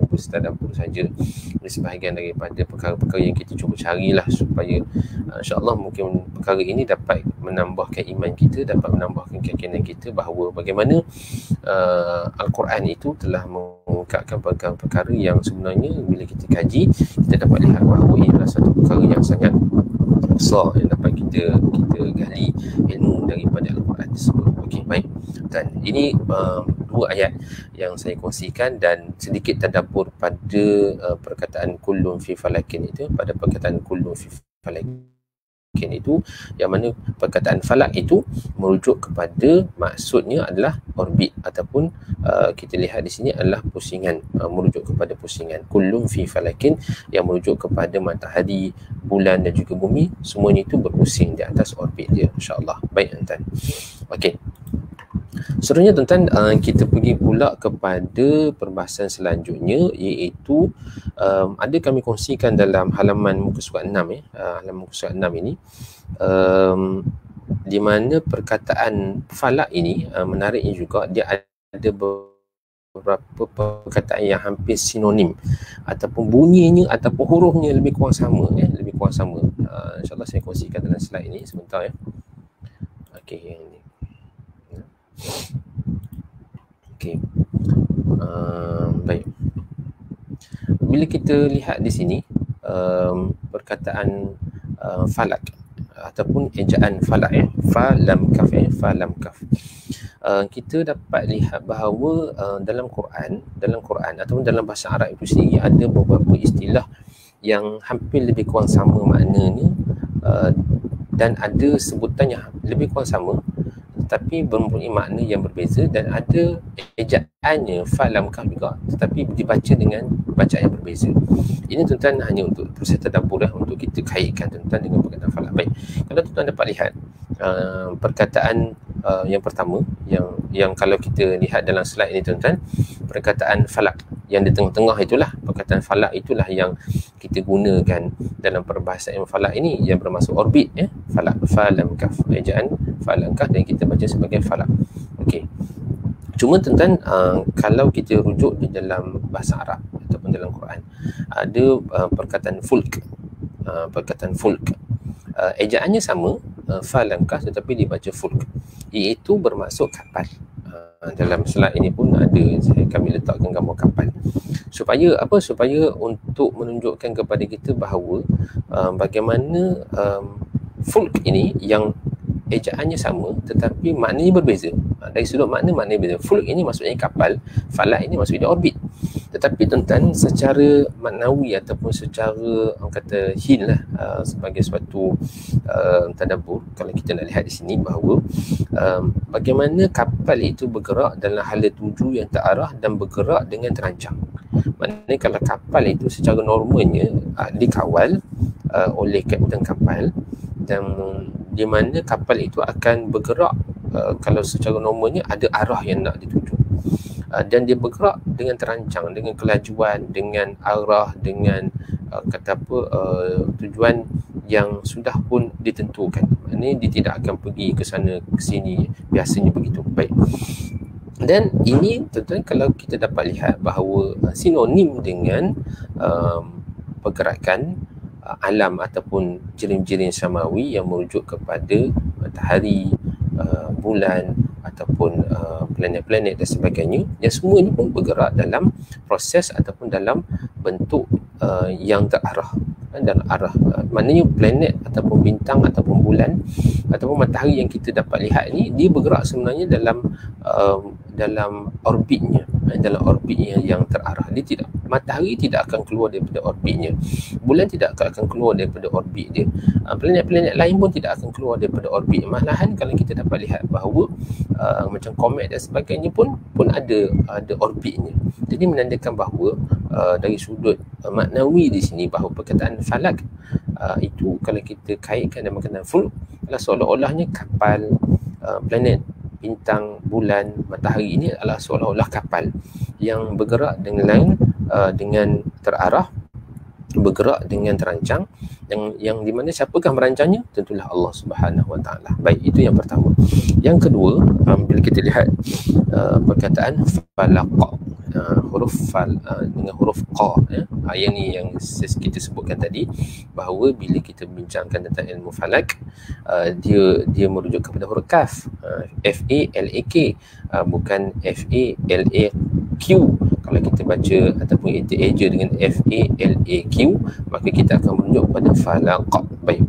Proses tadabbur saja. Ini sebahagian daripada perkara-perkara yang kita cuba carilah supaya insya-Allah mungkin perkara ini dapat menambahkan iman kita, dapat menambahkan keyakinan kita bahawa bagaimana Al-Quran itu telah mengungkapkan perkara-perkara yang sebenarnya bila kita kaji, kita dapat lihat bahawa ini adalah satu perkara yang sangat besar yang dapat kita gali ilmu daripada Al-Quran tersebut. Okey, baik. Dan ini dua ayat yang saya kongsikan dan sedikit tadabbur pada perkataan kullun fi falakin itu, pada perkataan kullun fi falakin itu, yang mana perkataan falak itu merujuk kepada, maksudnya adalah orbit ataupun kita lihat di sini adalah pusingan, merujuk kepada pusingan. Kullun fi falakin yang merujuk kepada matahari, bulan dan juga bumi, semuanya itu berpusing di atas orbit dia, insya-Allah. Baik tuan-tuan. Okey. Seterusnya tuan-tuan, kita pergi pula kepada perbahasan selanjutnya, iaitu ada kami kongsikan dalam halaman muka surat 6 halaman muka surat 6 ini, di mana perkataan falak ini menariknya juga, dia ada beberapa perkataan yang hampir sinonim ataupun bunyinya ataupun hurufnya lebih kurang sama lebih kurang sama. InsyaAllah saya kongsikan dalam slide ini sebentar ya. Okey, ini. Okey. Baik. Bila kita lihat di sini perkataan falak ataupun ejaan falak fa lam kaf fa lam kaf. kita dapat lihat bahawa dalam Quran ataupun dalam bahasa Arab itu sendiri ada beberapa istilah yang hampir lebih kurang sama maknanya, dan ada sebutan yang lebih kurang sama tetapi mempunyai makna yang berbeza, dan ada ejaannya falamkah juga tetapi dibaca dengan bacaan yang berbeza. Ini tuan-tuan hanya untuk proses tadabbur, untuk kita kaitkan tuan-tuan dengan perkataan falak. Baik, kalau tuan-tuan dapat lihat perkataan yang pertama yang kalau kita lihat dalam slide ini tuan-tuan, perkataan falak yang di tengah-tengah itulah, perkataan falak itulah yang kita gunakan dalam perbahasan falak ini yang bermaksud orbit, falak, falamkah, ejaan falamkah, dan kita baca sebagai falak. Okey. Cuma tuan-tuan, kalau kita rujuk di dalam bahasa Arab ataupun dalam Quran, ada perkataan fulk. Ejaannya sama, falamkah, tetapi dibaca fulk, iaitu bermaksud kapal. Dalam slide ini pun ada, kami letakkan gambar kapal. Supaya apa? Supaya untuk menunjukkan kepada kita bahawa bagaimana fulk ini yang ejaannya sama tetapi maknanya berbeza. Dari sudut maknanya berbeza. Fulk ini maksudnya kapal, falak ini maksudnya orbit. Tetapi tuan-tuan, secara maknawi ataupun secara orang kata hin lah, sebagai suatu tadabbur, kalau kita nak lihat di sini bahawa bagaimana kapal itu bergerak dalam hala tuju yang terarah dan bergerak dengan terancang. Maknanya kalau kapal itu secara normalnya dikawal oleh kapten kapal, dan di mana kapal itu akan bergerak kalau secara normalnya ada arah yang nak dituju, dan dia bergerak dengan terancang, dengan kelajuan, dengan arah, dengan tujuan yang sudah pun ditentukan. Ini dia tidak akan pergi ke sana ke sini, biasanya begitu. Baik. Dan ini tuan-tuan, kalau kita dapat lihat bahawa sinonim dengan pergerakan alam ataupun jirim-jirim samawi yang merujuk kepada matahari, bulan ataupun planet-planet dan sebagainya, yang semua ini pun bergerak dalam proses ataupun dalam bentuk yang terarah, dan arah, maknanya planet ataupun bintang ataupun bulan ataupun matahari yang kita dapat lihat ni, dia bergerak sebenarnya dalam orbitnya, yang terarah. Dia tidak, matahari tidak akan keluar daripada orbitnya, bulan tidak akan keluar daripada orbit dia, planet-planet lain pun tidak akan keluar daripada orbit. Malahan kalau kita dapat lihat bahawa macam komet dan sebagainya pun ada orbitnya. Jadi menandakan bahawa dari sudut maknawi di sini, bahawa perkataan falak itu kalau kita kaitkan dengan perkataan fulk, seolah-olahnya kapal, planet, bintang, bulan, matahari ini adalah seolah-olah kapal yang bergerak dengan terarah, bergerak dengan terancang, yang di mana siapakah merancangnya? Tentulah Allah Subhanahu Wa Taala. Baik, itu yang pertama. Yang kedua, bila kita lihat perkataan falaq, huruf fal dengan huruf qa, yang ni yang kita sebutkan tadi, bahawa bila kita bincangkan tentang ilmu falak, dia merujuk kepada huruf kaf, F-A-L-A-K, bukan F-A-L-A-Q. Kalau kita baca ataupun kita eja dengan F-A-L-A-Q, maka kita akan merujuk kepada falaq. Baik,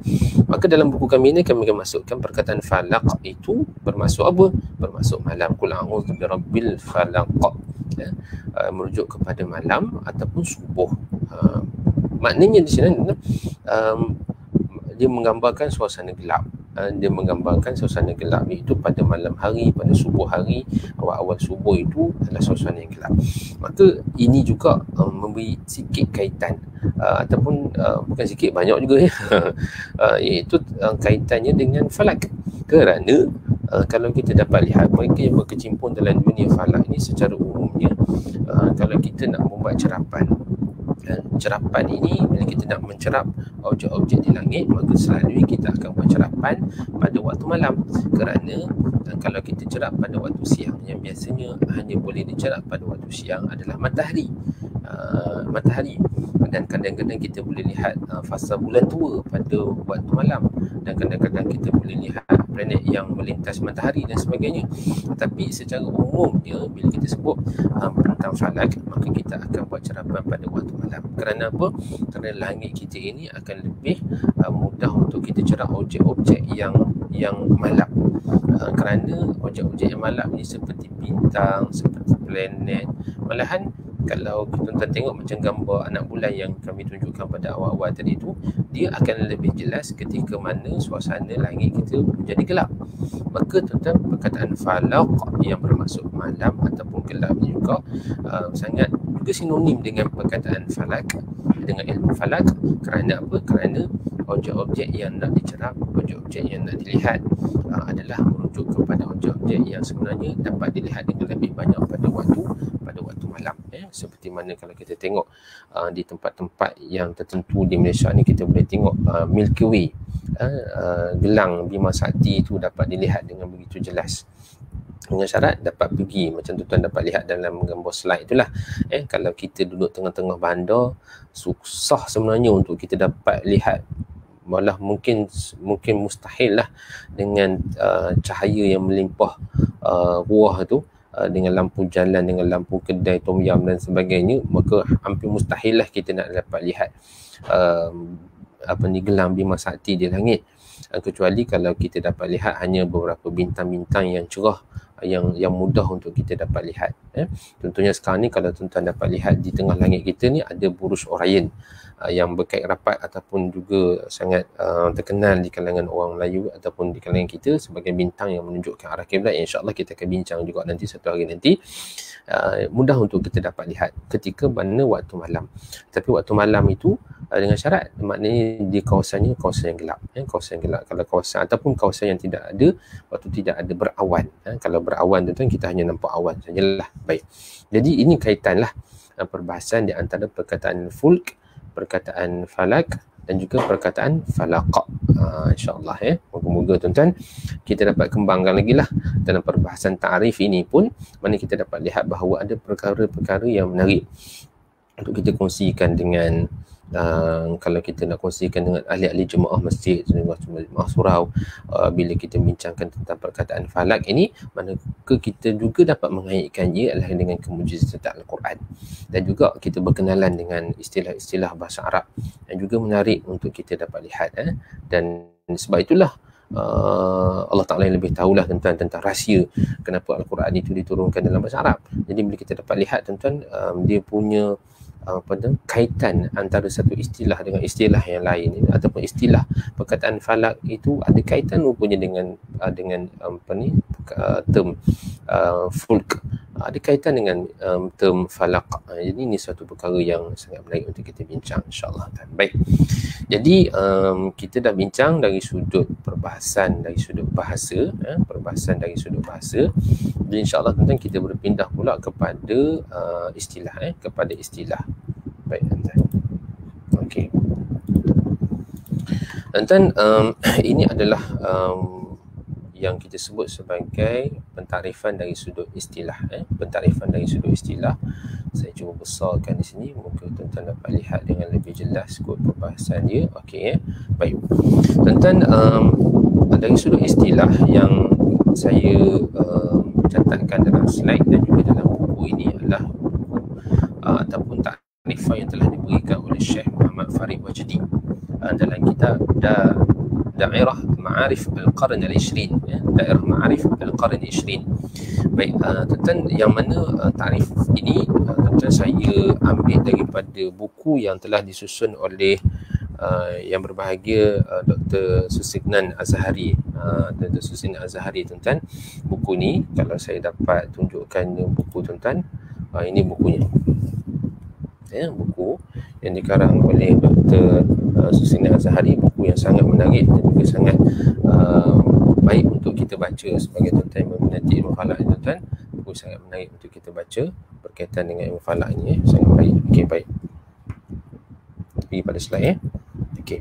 maka dalam buku kami ni kami akan masukkan perkataan falaq itu bermaksud apa? Bermaksud malam. Qul a'udzu birabbil falaq, merujuk kepada malam ataupun subuh. Maknanya di sini dia menggambarkan suasana gelap. Dia menggambarkan suasana gelap itu pada malam hari, pada subuh hari, awal-awal subuh itu adalah suasana yang gelap. Maka ini juga memberi sikit kaitan, ataupun bukan sikit, banyak juga iaitu kaitannya dengan falak. Kerana kalau kita dapat lihat, mereka yang berkecimpung dalam dunia falak ini secara umumnya, kalau kita nak membuat cerapan ini, bila kita nak mencerap objek-objek di langit, maka selalu kita akan buat cerapan pada waktu malam. Kerana kalau kita cerap pada waktu siang, yang biasanya hanya boleh dicerap pada waktu siang adalah matahari. Dan kadang-kadang kita boleh lihat fasa bulan tua pada waktu malam, dan kadang-kadang kita boleh lihat planet yang melintas matahari dan sebagainya. Tapi secara umumnya bila kita sebut tentang falak, maka kita akan buat cerapan pada waktu malam. Kerana apa? Kerana langit kita ini akan lebih mudah untuk kita cerap objek-objek yang yang malap. Kerana objek-objek yang malap ni seperti bintang, seperti planet. Malahan kalau tuan-tuan tengok macam gambar anak bulan yang kami tunjukkan pada awal-awal tadi tu, dia akan lebih jelas ketika mana suasana langit kita menjadi gelap. Maka tuan-tuan, perkataan falaq yang bermaksud malam ataupun gelap ni juga sangat juga sinonim dengan perkataan falak, dengan ilmu falak. Kerana apa? Kerana objek-objek yang nak dicerap, objek-objek yang nak dilihat adalah merujuk kepada objek-objek yang sebenarnya dapat dilihat dengan lebih banyak pada waktu malam. Seperti mana kalau kita tengok di tempat-tempat yang tertentu di Malaysia ni, kita boleh tengok Milky Way, gelang Bima Sakti itu dapat dilihat dengan begitu jelas. Dengan syarat dapat pergi, macam tuan-tuan dapat lihat dalam gambar slide itulah. Kalau kita duduk tengah-tengah bandar, susah sebenarnya untuk kita dapat lihat, malah mungkin mustahil lah dengan cahaya yang melimpah ruah tu, dengan lampu jalan, dengan lampu kedai tom yam dan sebagainya, maka hampir mustahil lah kita nak dapat lihat gelang Bima Sakti di langit. Kecuali kalau kita dapat lihat hanya beberapa bintang-bintang yang cerah, yang mudah untuk kita dapat lihat. Contohnya sekarang ni, kalau tuan-tuan dapat lihat di tengah langit kita ni ada Buruj Orion yang berkait rapat ataupun juga sangat terkenal di kalangan orang Melayu ataupun di kalangan kita sebagai bintang yang menunjukkan arah kiblat. InsyaAllah kita akan bincang juga nanti satu hari nanti. Mudah untuk kita dapat lihat ketika mana waktu malam. Tapi waktu malam itu dengan syarat, maknanya di kawasan yang gelap. Kawasan yang gelap, kalau kawasan ataupun kawasan yang tidak ada, waktu tidak ada berawan. Kalau berawan tu kita hanya nampak awan sajalah. Baik. Jadi ini kaitanlah perbahasan di antara perkataan fulk, perkataan falak dan juga perkataan falaq. InsyaAllah moga-moga tuan-tuan kita dapat kembangkan lagi lah dalam perbahasan ta'rif ini pun, mana kita dapat lihat bahawa ada perkara-perkara yang menarik untuk kita kongsikan dengan kalau kita nak kongsikan dengan ahli-ahli jemaah masjid, jemaah surau, bila kita bincangkan tentang perkataan falak ini, manakah kita juga dapat mengaitkan ia adalah dengan kemujizatan Al-Quran, dan juga kita berkenalan dengan istilah-istilah bahasa Arab yang juga menarik untuk kita dapat lihat. Dan sebab itulah Allah Ta'ala yang lebih tahulah tentang rahsia kenapa Al-Quran itu diturunkan dalam bahasa Arab. Jadi bila kita dapat lihat tuan-tuan, dia punya kaitan antara satu istilah dengan istilah yang lain, ataupun istilah perkataan falak itu ada kaitan rupanya dengan term fulk, ada kaitan dengan term falak. Jadi ini satu perkara yang sangat menarik untuk kita bincang, insyaAllah. Baik, jadi kita dah bincang dari sudut perbahasan, dari sudut bahasa, perbahasan dari sudut bahasa. Jadi insyaAllah tuan-tuan kita berpindah pula kepada istilah, kepada istilah. Baik tuan-tuan. Okey. Tuan-tuan, ini adalah yang kita sebut sebagai pentarifan dari sudut istilah. Pentarifan dari sudut istilah. Saya cuba besarkan di sini, mungkin tuan-tuan dapat lihat dengan lebih jelas kod perbahasan dia. Okey, baik. Tuan-tuan, dari sudut istilah yang saya catatkan dalam slide dan juga dalam buku ini adalah ataupun takrifan yang telah diberikan oleh Syekh Muhammad Farid Wajdi dalam kitab Dairah Ma'arif Al-Qarn Al-20, Dairah Ma'arif Al-Qarn Al-20. Baik, tuan-tuan, yang mana takrif ini tuan-tuan saya ambil daripada buku yang telah disusun oleh yang berbahagia Dr. Susignan Azhari. Dr. Susignan Azhari, tuan-tuan, buku ni kalau saya dapat tunjukkan buku tuan-tuan, ini bukunya, buku yang dikarang oleh Dr. Susignan Azhari, buku yang sangat menarik dan juga sangat baik untuk kita baca sebagai tuan-tuan yang meminati ilmu falak, tuan-tuan. Buku sangat menarik untuk kita baca berkaitan dengan ilmu falak ini, sangat baik. Okey, baik, pergi pada slide. Okey,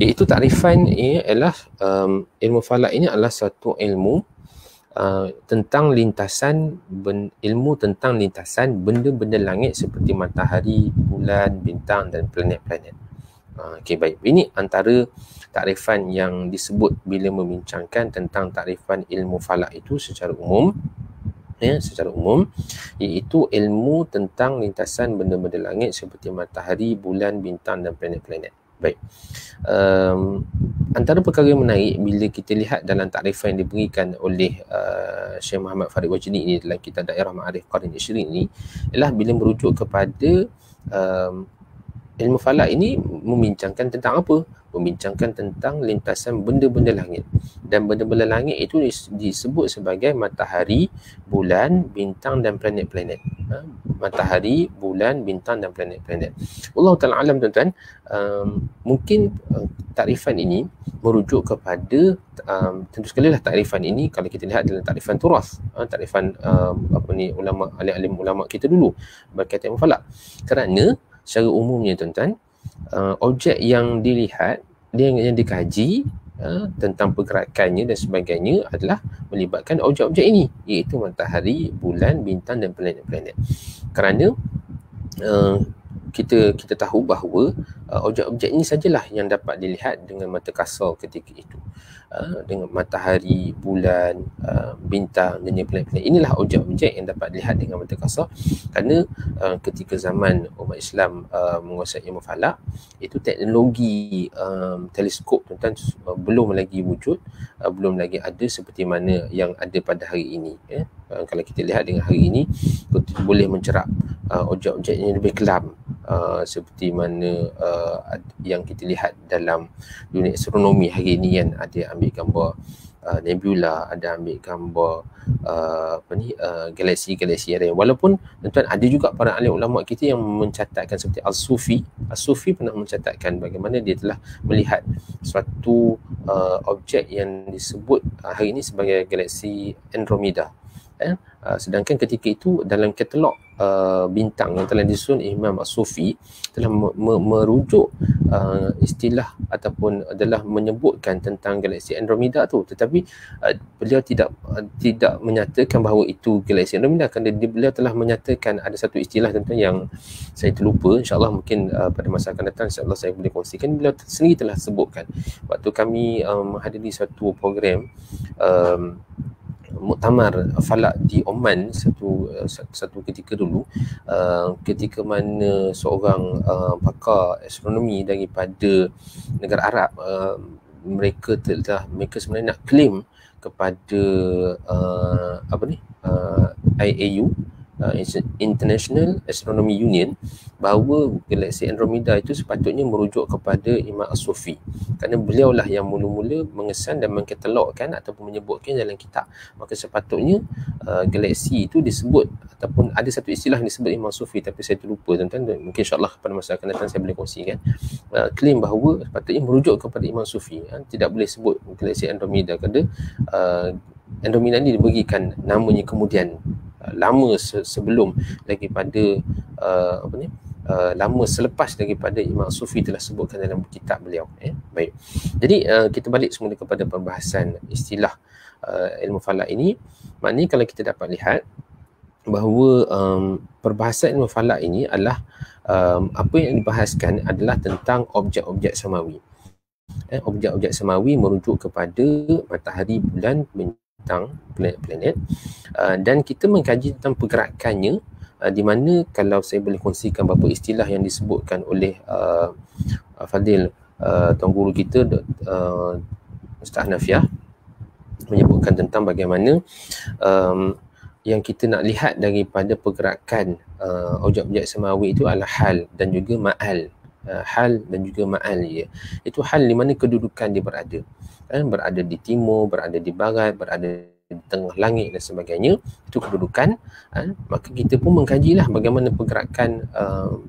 iaitu takrifan ialah ilmu falak ini adalah satu ilmu tentang lintasan ilmu tentang lintasan benda-benda langit seperti matahari, bulan, bintang dan planet-planet. Okey, baik. Ini antara takrifan yang disebut bila membincangkan tentang takrifan ilmu falak itu secara umum. Secara umum, iaitu ilmu tentang lintasan benda-benda langit seperti matahari, bulan, bintang dan planet-planet. Baik. antara perkara yang menarik bila kita lihat dalam takrifan yang diberikan oleh Syekh Muhammad Farid Wajdi ini dalam kitab Dairah Ma'arif Qarn Ishrin ini ialah bila merujuk kepada ilmu falak ini membincangkan tentang apa? Membincangkan tentang lintasan benda-benda langit. Dan benda-benda langit itu disebut sebagai matahari, bulan, bintang dan planet-planet. Matahari, bulan, bintang dan planet-planet. Allah Ta'ala alam tuan-tuan, mungkin takrifan ini merujuk kepada tentu sekali lah takrifan ini kalau kita lihat dalam takrifan turas, takrifan ulama, alim-alim ulama kita dulu berkaitan ilmu falak. Kerana secara umumnya tuan-tuan, objek yang dilihat, yang dikaji tentang pergerakannya dan sebagainya adalah melibatkan objek-objek ini, iaitu matahari, bulan, bintang dan planet-planet. Kerana kita tahu bahawa objek-objek ini sajalah yang dapat dilihat dengan mata kasar ketika itu. Dengan matahari, bulan, bintang dan planet-planet. Inilah objek-objek yang dapat dilihat dengan mata kasar. Kerana ketika zaman umat Islam menguasai ilmu falak, itu teknologi teleskop tuan-tuan belum lagi wujud, belum lagi ada seperti mana yang ada pada hari ini. Kalau kita lihat dengan hari ini, kita boleh mencerap objek-objek yang lebih kelam, seperti mana yang kita lihat dalam dunia astronomi hari ini kan. Ada ambil gambar nebula, ada ambil gambar galaksi-galaksi yang lain. Walaupun tuan-tuan ada juga para ahli ulama kita yang mencatatkan seperti Al-Sufi pernah mencatatkan bagaimana dia telah melihat suatu objek yang disebut hari ini sebagai galaksi Andromeda. Sedangkan ketika itu dalam katalog bintang yang telah disusun Imam As-Sufi telah merujuk istilah ataupun adalah menyebutkan tentang galaksi Andromeda tu, tetapi beliau tidak menyatakan bahawa itu galaksi Andromeda, kerana beliau telah menyatakan ada satu istilah tuan-tuan yang saya terlupa. InsyaAllah mungkin pada masa akan datang insyaAllah saya boleh kongsikan. Beliau sendiri telah sebutkan waktu kami menghadiri satu program muktamar falak di Oman satu ketika dulu, ketika mana seorang pakar astronomi daripada negara Arab, mereka sebenarnya nak claim kepada IAU, International Astronomy Union, bahawa galaksi Andromeda itu sepatutnya merujuk kepada Imam As-Sufi, kerana beliau lah yang mula-mula mengesan dan mengkatalogkan ataupun menyebutkan dalam kitab. Maka sepatutnya galaksi itu disebut, ataupun ada satu istilah yang disebut Imam As-Sufi, tapi saya terlupa tuan-tuan. Mungkin insyaAllah pada masa akan datang saya boleh kongsikan. Claim bahawa sepatutnya merujuk kepada Imam As-Sufi, tidak boleh sebut galaksi Andromeda, kerana Andromeda ini diberikan namanya kemudian lama sebelum daripada lama selepas daripada Imam Sufi telah sebutkan dalam kitab beliau. Baik. Jadi kita balik semula kepada perbahasan istilah ilmu falak ini. Maknanya kalau kita dapat lihat bahawa perbahasan ilmu falak ini adalah apa yang dibahaskan adalah tentang objek-objek samawi. Objek-objek samawi merujuk kepada matahari, bulan, bintang, planet-planet, dan kita mengkaji tentang pergerakannya, di mana kalau saya boleh kongsikan beberapa istilah yang disebutkan oleh Fadil, tuan guru kita, Ustaz Hanafiah, menyebutkan tentang bagaimana yang kita nak lihat daripada pergerakan objek-objek samawi itu adalah hal dan juga ma'al. Hal dan juga ma'al dia. Itu hal di mana kedudukan dia berada. Berada di timur, berada di barat, berada di tengah langit dan sebagainya. Itu kedudukan. Maka kita pun mengkajilah bagaimana pergerakan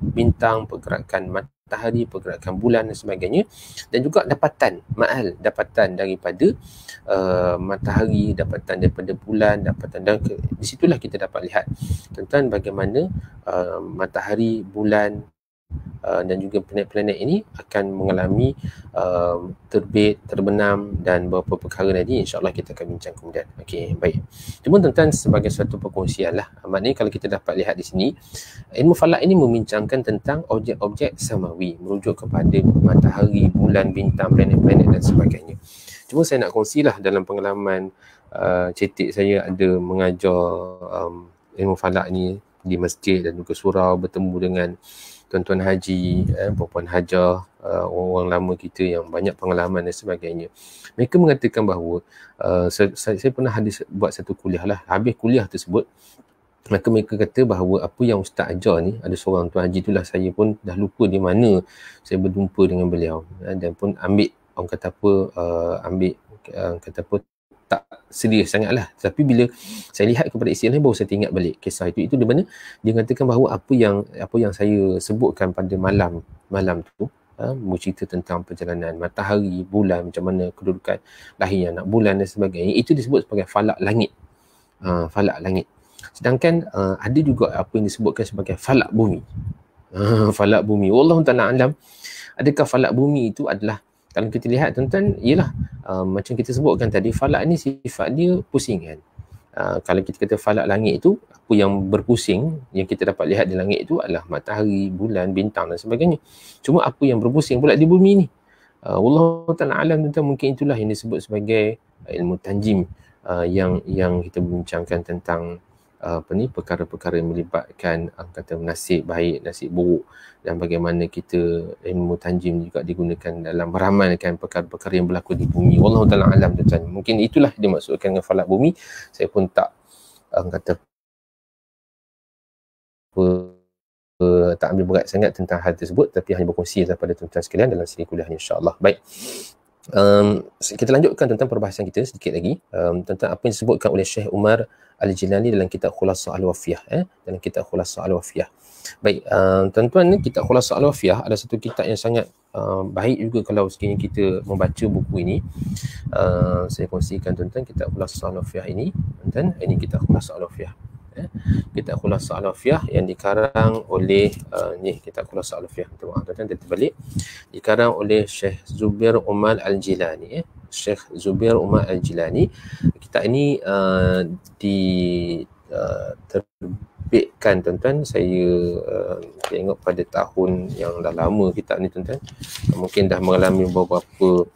bintang, pergerakan matahari, pergerakan bulan dan sebagainya. Dan juga dapatan ma'al, dapatan daripada matahari, dapatan daripada bulan, dapatan, dan di situlah kita dapat lihat tentang bagaimana matahari, bulan dan juga planet-planet ini akan mengalami terbit, terbenam dan beberapa perkara tadi insyaAllah kita akan bincang kemudian. Okey, baik. Cuma tentang sebagai suatu perkongsian lah. Maknanya kalau kita dapat lihat di sini, ilmu falak ini membincangkan tentang objek-objek samawi, merujuk kepada matahari, bulan, bintang, planet-planet dan sebagainya. Cuma saya nak kongsilah dalam pengalaman cetek saya ada mengajar ilmu falak ni di masjid dan juga surau, bertemu dengan tuan-tuan haji, puan-puan hajah, orang lama kita yang banyak pengalaman dan sebagainya. Mereka mengatakan bahawa saya pernah buat satu kuliah lah, habis kuliah tersebut maka mereka kata bahawa apa yang Ustaz ajar ni, ada seorang Tuan Haji itulah, saya pun dah lupa di mana saya berjumpa dengan beliau, dan pun ambil orang kata apa, kata apa, tak serius sangat lah. Tapi bila saya lihat kepada isi lain, baru saya ingat balik kisah itu di mana dia katakan bahawa apa yang saya sebutkan pada malam tu, bercerita tentang perjalanan matahari, bulan, macam mana kedudukan lahirnya anak bulan dan sebagainya, itu disebut sebagai falak langit. Falak langit. Sedangkan ada juga apa yang disebutkan sebagai falak bumi. Falak bumi. Wallahu ta'ala alam. Adakah falak bumi itu adalah, kalau kita lihat tuan-tuan, ialah macam kita sebutkan tadi, falak ni sifat dia pusingan. Kalau kita kata falak langit itu, apa yang berpusing yang kita dapat lihat di langit itu adalah matahari, bulan, bintang dan sebagainya. Cuma apa yang berpusing pula di bumi ni, wallahu ta'ala alam, tuan-tuan, mungkin itulah yang disebut sebagai ilmu tanjim, yang kita bincangkan tentang perkara-perkara yang melibatkan kata nasib baik, nasib buruk, dan bagaimana kita ilmu tanjim juga digunakan dalam meramalkan perkara-perkara yang berlaku di bumi. Wallahu ta'ala alam, tuan-tuan. Mungkin itulah dimaksudkan dengan falak bumi. Saya pun tak kata tak ambil berat sangat tentang hal tersebut, tapi hanya berkongsi kepada tuan-tuan sekalian dalam siri kuliah ni, insya-Allah. Baik. Kita lanjutkan tentang perbahasan kita sedikit lagi, tentang apa yang disebutkan oleh Syekh Umar Al-Jilani dalam kitab Khulasa Al-Wafiyah, dalam kitab Khulasa Al-Wafiyah. Baik, tuan-tuan, kitab Khulasa Al-Wafiyah adalah satu kitab yang sangat baik juga kalau sekiranya kita membaca buku ini. Saya kongsikan tuan-tuan kitab Khulasa Al-Wafiyah ini, tuan-tuan, ini kitab Khulasa Al-Wafiyah. Kitab Khulasa Al-Wafiyah yang dikarang oleh ni kitab Khulasa Al-Wafiyah, tuan-tuan, kita balik, dikarang oleh Syekh Zubair Umar Al-Jilani, Syekh Zubair Umar Al-Jilani. Kitab ini terbitkan, tuan-tuan, saya tengok pada tahun yang dah lama kitab ni, tuan-tuan, mungkin dah mengalami beberapa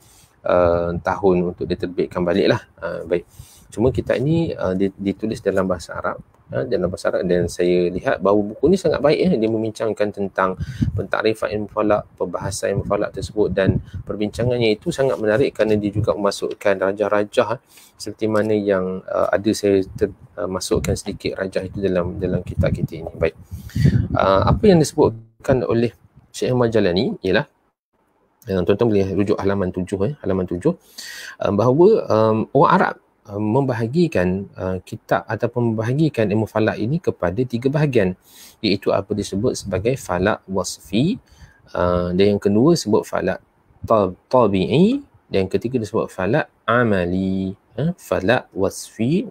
tahun untuk diterbitkan balik lah. Baik, cuma kitab ini ditulis dalam bahasa Arab, dan saya lihat bahawa buku ni sangat baik. Dia membincangkan tentang pentakrifan ilmu falak, perbahasan ilmu falak tersebut, dan perbincangannya itu sangat menarik kerana dia juga memasukkan rajah-rajah seperti mana yang ada saya masukkan sedikit rajah itu dalam kitab kita ini. Baik, apa yang disebutkan oleh Syekh Umar Jalani ialah, tuan-tuan boleh rujuk halaman 7, bahawa orang Arab membahagikan kitab ataupun membahagikan ilmu falak ini kepada 3 bahagian, iaitu apa disebut sebagai falak wasfi, dan yang kedua disebut falak tabi'i, dan yang ketiga disebut falak amali. Falak wasfi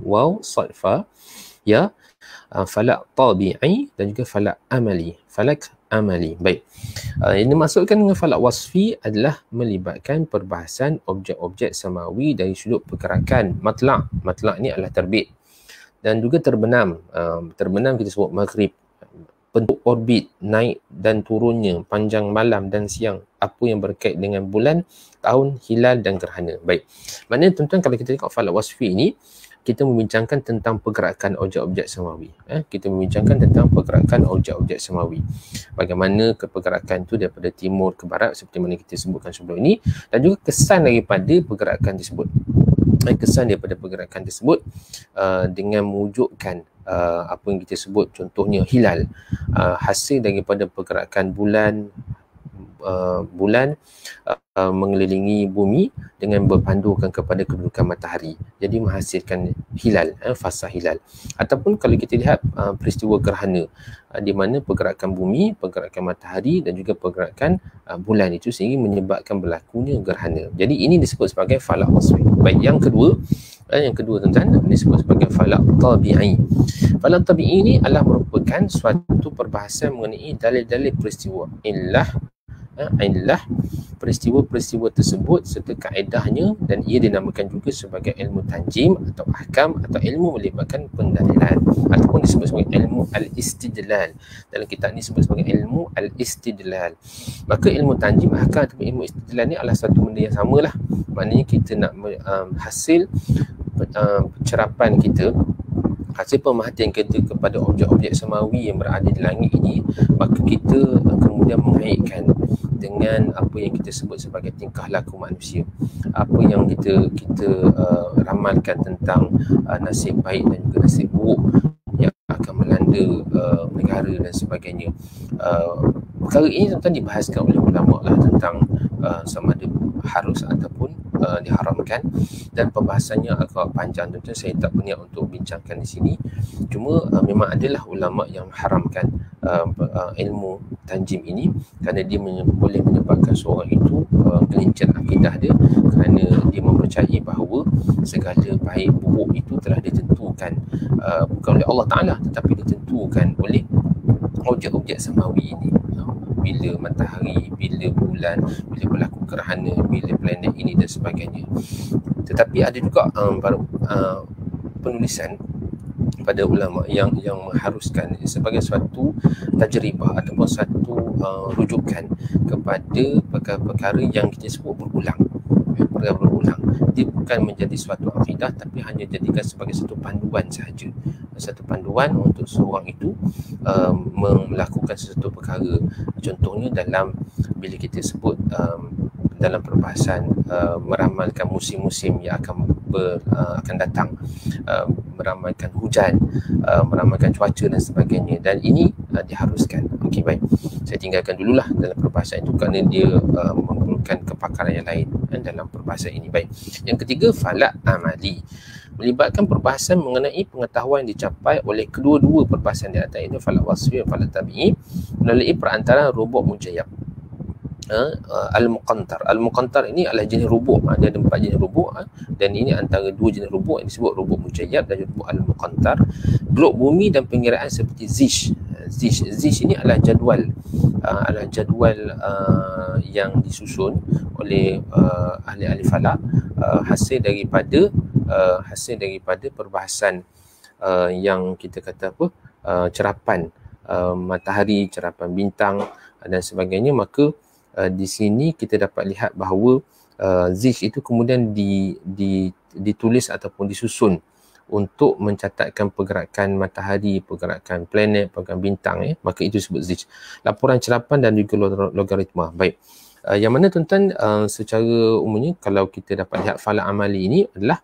waw sadfa, ya, falak tabi'i dan juga falak amali, falak amali. Baik, yang dimaksudkan dengan falak wasfi adalah melibatkan perbahasan objek-objek samawi dari sudut pergerakan matlak. Matlak ni adalah terbit dan juga terbenam. Terbenam kita sebut maghrib, bentuk orbit, naik dan turunnya, panjang malam dan siang, apa yang berkait dengan bulan, tahun, hilal dan gerhana. Baik, maknanya tuan-tuan, kalau kita tengok falak wasfi ini, kita membincangkan tentang pergerakan objek-objek samawi. Kita membincangkan tentang pergerakan objek-objek samawi. Bagaimana pergerakan itu daripada timur ke barat seperti mana kita sebutkan sebelum ini, dan juga kesan daripada pergerakan tersebut. Kesan daripada pergerakan tersebut dengan mewujudkan apa yang kita sebut contohnya hilal, hasil daripada pergerakan bulan mengelilingi bumi dengan berpandukan kepada kedudukan matahari, jadi menghasilkan hilal, fasa hilal. Ataupun kalau kita lihat peristiwa gerhana, di mana pergerakan bumi, pergerakan matahari dan juga pergerakan bulan itu sehingga menyebabkan berlakunya gerhana. Jadi ini disebut sebagai falak wasfi. Baik, yang kedua tuan-tuan, disebut sebagai falak tabi'i. Falak tabi'i ini adalah merupakan suatu perbahasan mengenai dalil-dalil peristiwa illah, peristiwa-peristiwa tersebut serta kaedahnya, dan ia dinamakan juga sebagai ilmu tanjim atau ahkam atau ilmu melibatkan pendalilan, ataupun disebut sebagai ilmu al-istidlal. Dalam kitab ini disebut sebagai ilmu al-istidlal. Maka ilmu tanjim, ahkam atau ilmu istidlal ni adalah satu benda yang samalah. Maknanya kita nak hasil pencerapan kita, hasil pemerhatian kita kepada objek-objek samawi yang berada di langit ini, maka kita kemudian mengaitkan dengan apa yang kita sebut sebagai tingkah laku manusia, apa yang kita ramalkan tentang nasib baik dan juga nasib buruk yang akan melanda negara dan sebagainya. Perkara ini tuan dibahaskan oleh ulama lah tentang sama ada harus ataupun diharamkan, dan pembahasannya agak panjang tentu saya tak berniat untuk bincangkan di sini. Cuma memang adalah ulama yang mengharamkan ilmu tanjim ini kerana dia boleh menyebabkan seorang itu gelincir akidah dia, kerana dia mempercayai bahawa segala baik buruk itu telah ditentukan bukan oleh Allah Ta'ala tetapi ditentukan oleh objek-objek samawi ini. Bila matahari, bila bulan, bila berlaku gerhana, bila planet ini dan sebagainya. Tetapi ada juga penulisan pada ulama yang mengharuskan sebagai suatu tajribah ataupun satu rujukan kepada perkara-perkara yang kita sebut berulang. Dia bukan menjadi suatu akidah tapi hanya jadikan sebagai satu panduan sahaja, satu panduan untuk seorang itu melakukan sesuatu perkara. Contohnya dalam bila kita sebut dalam perbahasan meramalkan musim-musim yang akan datang, meramalkan hujan, meramalkan cuaca dan sebagainya, dan ini diharuskan. Okey, baik, saya tinggalkan dululah dalam perbahasan itu kerana dia memerlukan kepakaran yang lain dalam perbahasan ini. Baik, yang ketiga, falak amali, melibatkan perbahasan mengenai pengetahuan yang dicapai oleh kedua-dua perbahasan di atas, itu falak wasfi dan falak tabi'i, melalui perantaraan robot mujayyab. Al-Muqantar. Al-Muqantar ini adalah jenis robot. Dia ada 4 jenis robot, dan ini antara 2 jenis robot yang disebut robot mujayyab dan robot Al-Muqantar. Blok bumi dan pengiraan seperti Zish. Zish ini adalah jadual yang disusun oleh ahli-ahli falak, hasil daripada perbahasan yang kita kata cerapan matahari, cerapan bintang dan sebagainya. Maka di sini kita dapat lihat bahawa Zish itu kemudian ditulis ataupun disusun untuk mencatatkan pergerakan matahari, pergerakan planet, pergerakan bintang, maka itu disebut Zish. Laporan cerapan dan juga logaritma. Baik. Yang mana tuan-tuan secara umumnya kalau kita dapat lihat falak amali ini adalah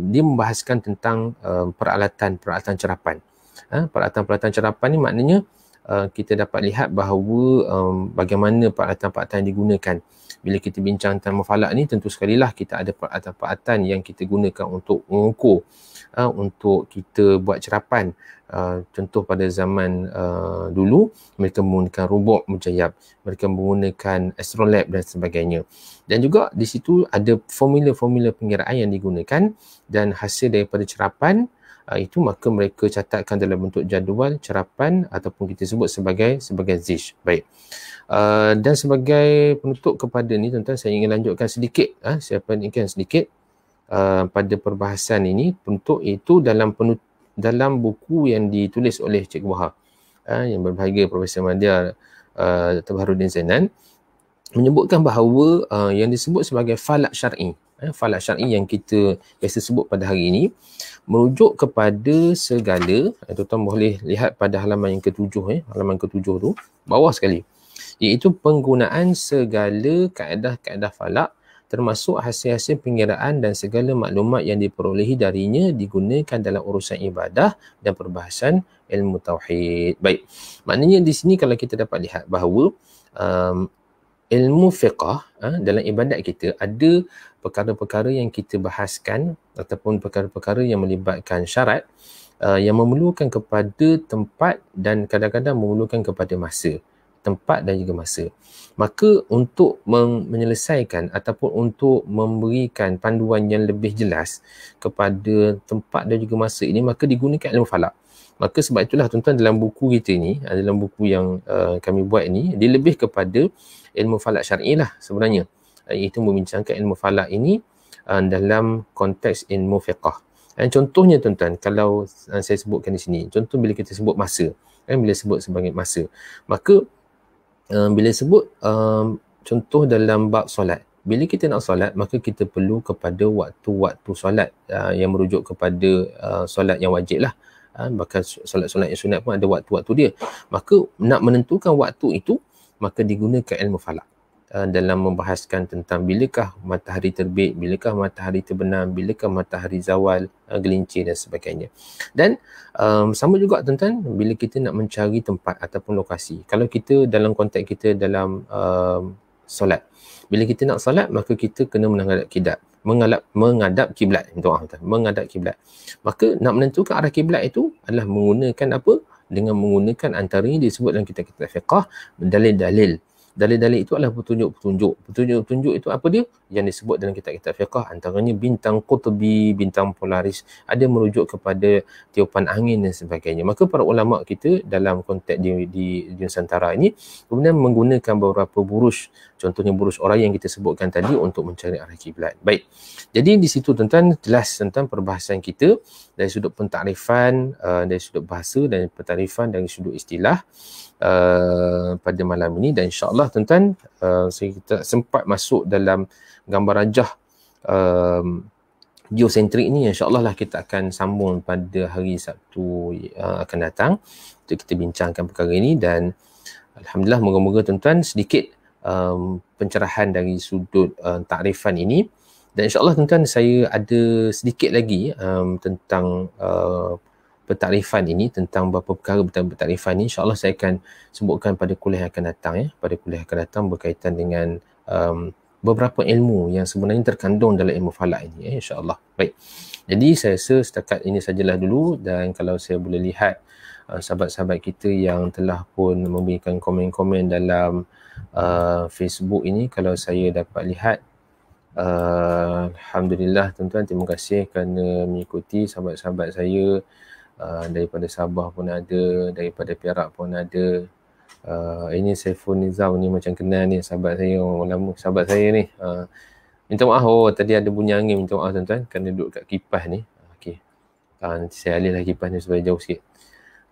dia membahaskan tentang peralatan cerapan. Peralatan cerapan ni maknanya kita dapat lihat bahawa bagaimana peralatan-peralatan yang digunakan. Bila kita bincang tentang falak ni, tentu sekali lah kita ada peralatan-peralatan yang kita gunakan untuk mengukur, untuk kita buat cerapan. Contoh pada zaman dulu, mereka menggunakan robot mujayyab, mereka menggunakan astrolabe dan sebagainya. Dan juga di situ ada formula-formula pengiraan yang digunakan, dan hasil daripada cerapan itu maka mereka catatkan dalam bentuk jadual cerapan ataupun kita sebut sebagai Zish. Baik. Dan sebagai penutup kepada ni tuan-tuan, saya ingin lanjutkan sedikit, saya peningkan sedikit pada perbahasan ini penutup, iaitu dalam buku yang ditulis oleh Cikgu Wahab, yang berbahagia Profesor Madya Dr. Baharudin Zainan, menyebutkan bahawa yang disebut sebagai falak syar'i, falak syar'i yang kita biasa sebut pada hari ini, merujuk kepada segala, tuan-tuan boleh lihat pada halaman yang ke-7, halaman ke-7 tu, bawah sekali, iaitu penggunaan segala kaedah-kaedah falak termasuk hasil-hasil pengiraan dan segala maklumat yang diperolehi darinya digunakan dalam urusan ibadah dan perbahasan ilmu tauhid. Baik, maknanya di sini kalau kita dapat lihat bahawa ilmu fiqh dalam ibadat kita ada perkara-perkara yang kita bahaskan ataupun perkara-perkara yang melibatkan syarat yang memerlukan kepada tempat dan kadang-kadang memerlukan kepada masa, tempat dan juga masa. Maka untuk menyelesaikan ataupun untuk memberikan panduan yang lebih jelas kepada tempat dan juga masa ini, maka digunakan ilmu falak. Maka sebab itulah tuan-tuan dalam buku kita ni, dalam buku yang kami buat ini, dia lebih kepada ilmu falak syar'i lah sebenarnya. Iaitu membincangkan ilmu falak ini dalam konteks ilmu fiqh. Contohnya tuan-tuan, kalau saya sebutkan di sini, contoh bila kita sebut masa, bila sebut sebagai masa, maka bila sebut contoh dalam bab solat, bila kita nak solat, maka kita perlu kepada waktu-waktu solat yang merujuk kepada solat yang wajib lah. Bahkan solat-solat yang sunat pun ada waktu-waktu dia. Maka nak menentukan waktu itu, maka digunakan ilmu falak dalam membahaskan tentang bilakah matahari terbit, bilakah matahari terbenam, bilakah matahari zawal, gelincir dan sebagainya. Dan sama juga tuan-tuan, bila kita nak mencari tempat ataupun lokasi. Kalau kita dalam konteks kita dalam solat, bila kita nak solat, maka kita kena menghadap kiblat, menghadap kiblat, menghadap kiblat. Maka nak menentukan arah kiblat itu adalah menggunakan apa? Dengan menggunakan antaranya disebut dalam kitab-kitab fiqh dalil-dalil. Dalil-dalil itu adalah petunjuk-petunjuk. Petunjuk-petunjuk itu apa dia? Yang disebut dalam kitab-kitab fiqh, antaranya bintang qutbi, bintang polaris, ada merujuk kepada tiupan angin dan sebagainya. Maka para ulama kita dalam konteks di Nusantara ini kemudian menggunakan beberapa buruj, contohnya buruj orang yang kita sebutkan tadi untuk mencari arah kiblat. Baik. Jadi di situ tuan-tuan jelas tentang perbahasan kita dari sudut pentakrifan, dari sudut bahasa dan pentakrifan dari sudut istilah pada malam ini. Dan insya-Allah tuan-tuan, kita sempat masuk dalam gambar rajah geosentrik ni, insya-Allah lah kita akan sambung pada hari Sabtu akan datang untuk kita bincangkan perkara ini. Dan alhamdulillah, moga-moga tuan-tuan sedikit pencerahan dari sudut takrifan ini. Dan insya-Allah tuan-tuan, saya ada sedikit lagi tentang pentakrifan ini, tentang beberapa perkara tentang pentakrifan ini. InsyaAllah saya akan sebutkan pada kuliah yang akan datang ya. Pada kuliah yang akan datang berkaitan dengan beberapa ilmu yang sebenarnya terkandung dalam ilmu falak ini ya, insyaAllah. Baik. Jadi saya rasa setakat ini sajalah dulu. Dan kalau saya boleh lihat sahabat-sahabat kita yang telah pun memberikan komen-komen dalam Facebook ini, kalau saya dapat lihat, alhamdulillah tuan-tuan, terima kasih kerana mengikuti sahabat-sahabat saya. Daripada Sabah pun ada, daripada Perak pun ada. Ini Saiful Nizam ni macam kenal ni, sahabat saya, orang lama sahabat saya ni. Minta maaf, tadi ada bunyi angin, minta maaf tuan-tuan kerana duduk kat kipas ni. Okey. Nanti saya alihlah kipas ni supaya jauh sikit.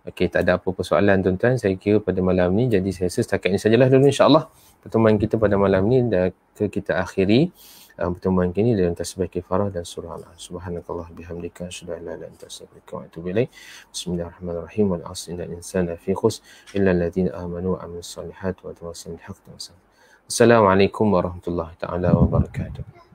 Okey, tak ada apa-apa soalan tuan-tuan saya kira pada malam ni. Jadi saya rasa setakat ini sajalah dulu insya-Allah pertemuan kita pada malam ni. Dan kita akhiri pertemuan kini dengan tasbih kifarah dan surah Al. Subhanakallah bihamdika asyhadu an la ilaha illa anta astaghfiruka wa atubu ilaik. Bismillahirrahmanirrahim. Wal 'asri innal insana fi khusr illa alladziina aamanu wa 'amilus solihati wa tawassaw bil haqqi wa tawassaw. Assalamualaikum warahmatullahi taala wabarakatuh.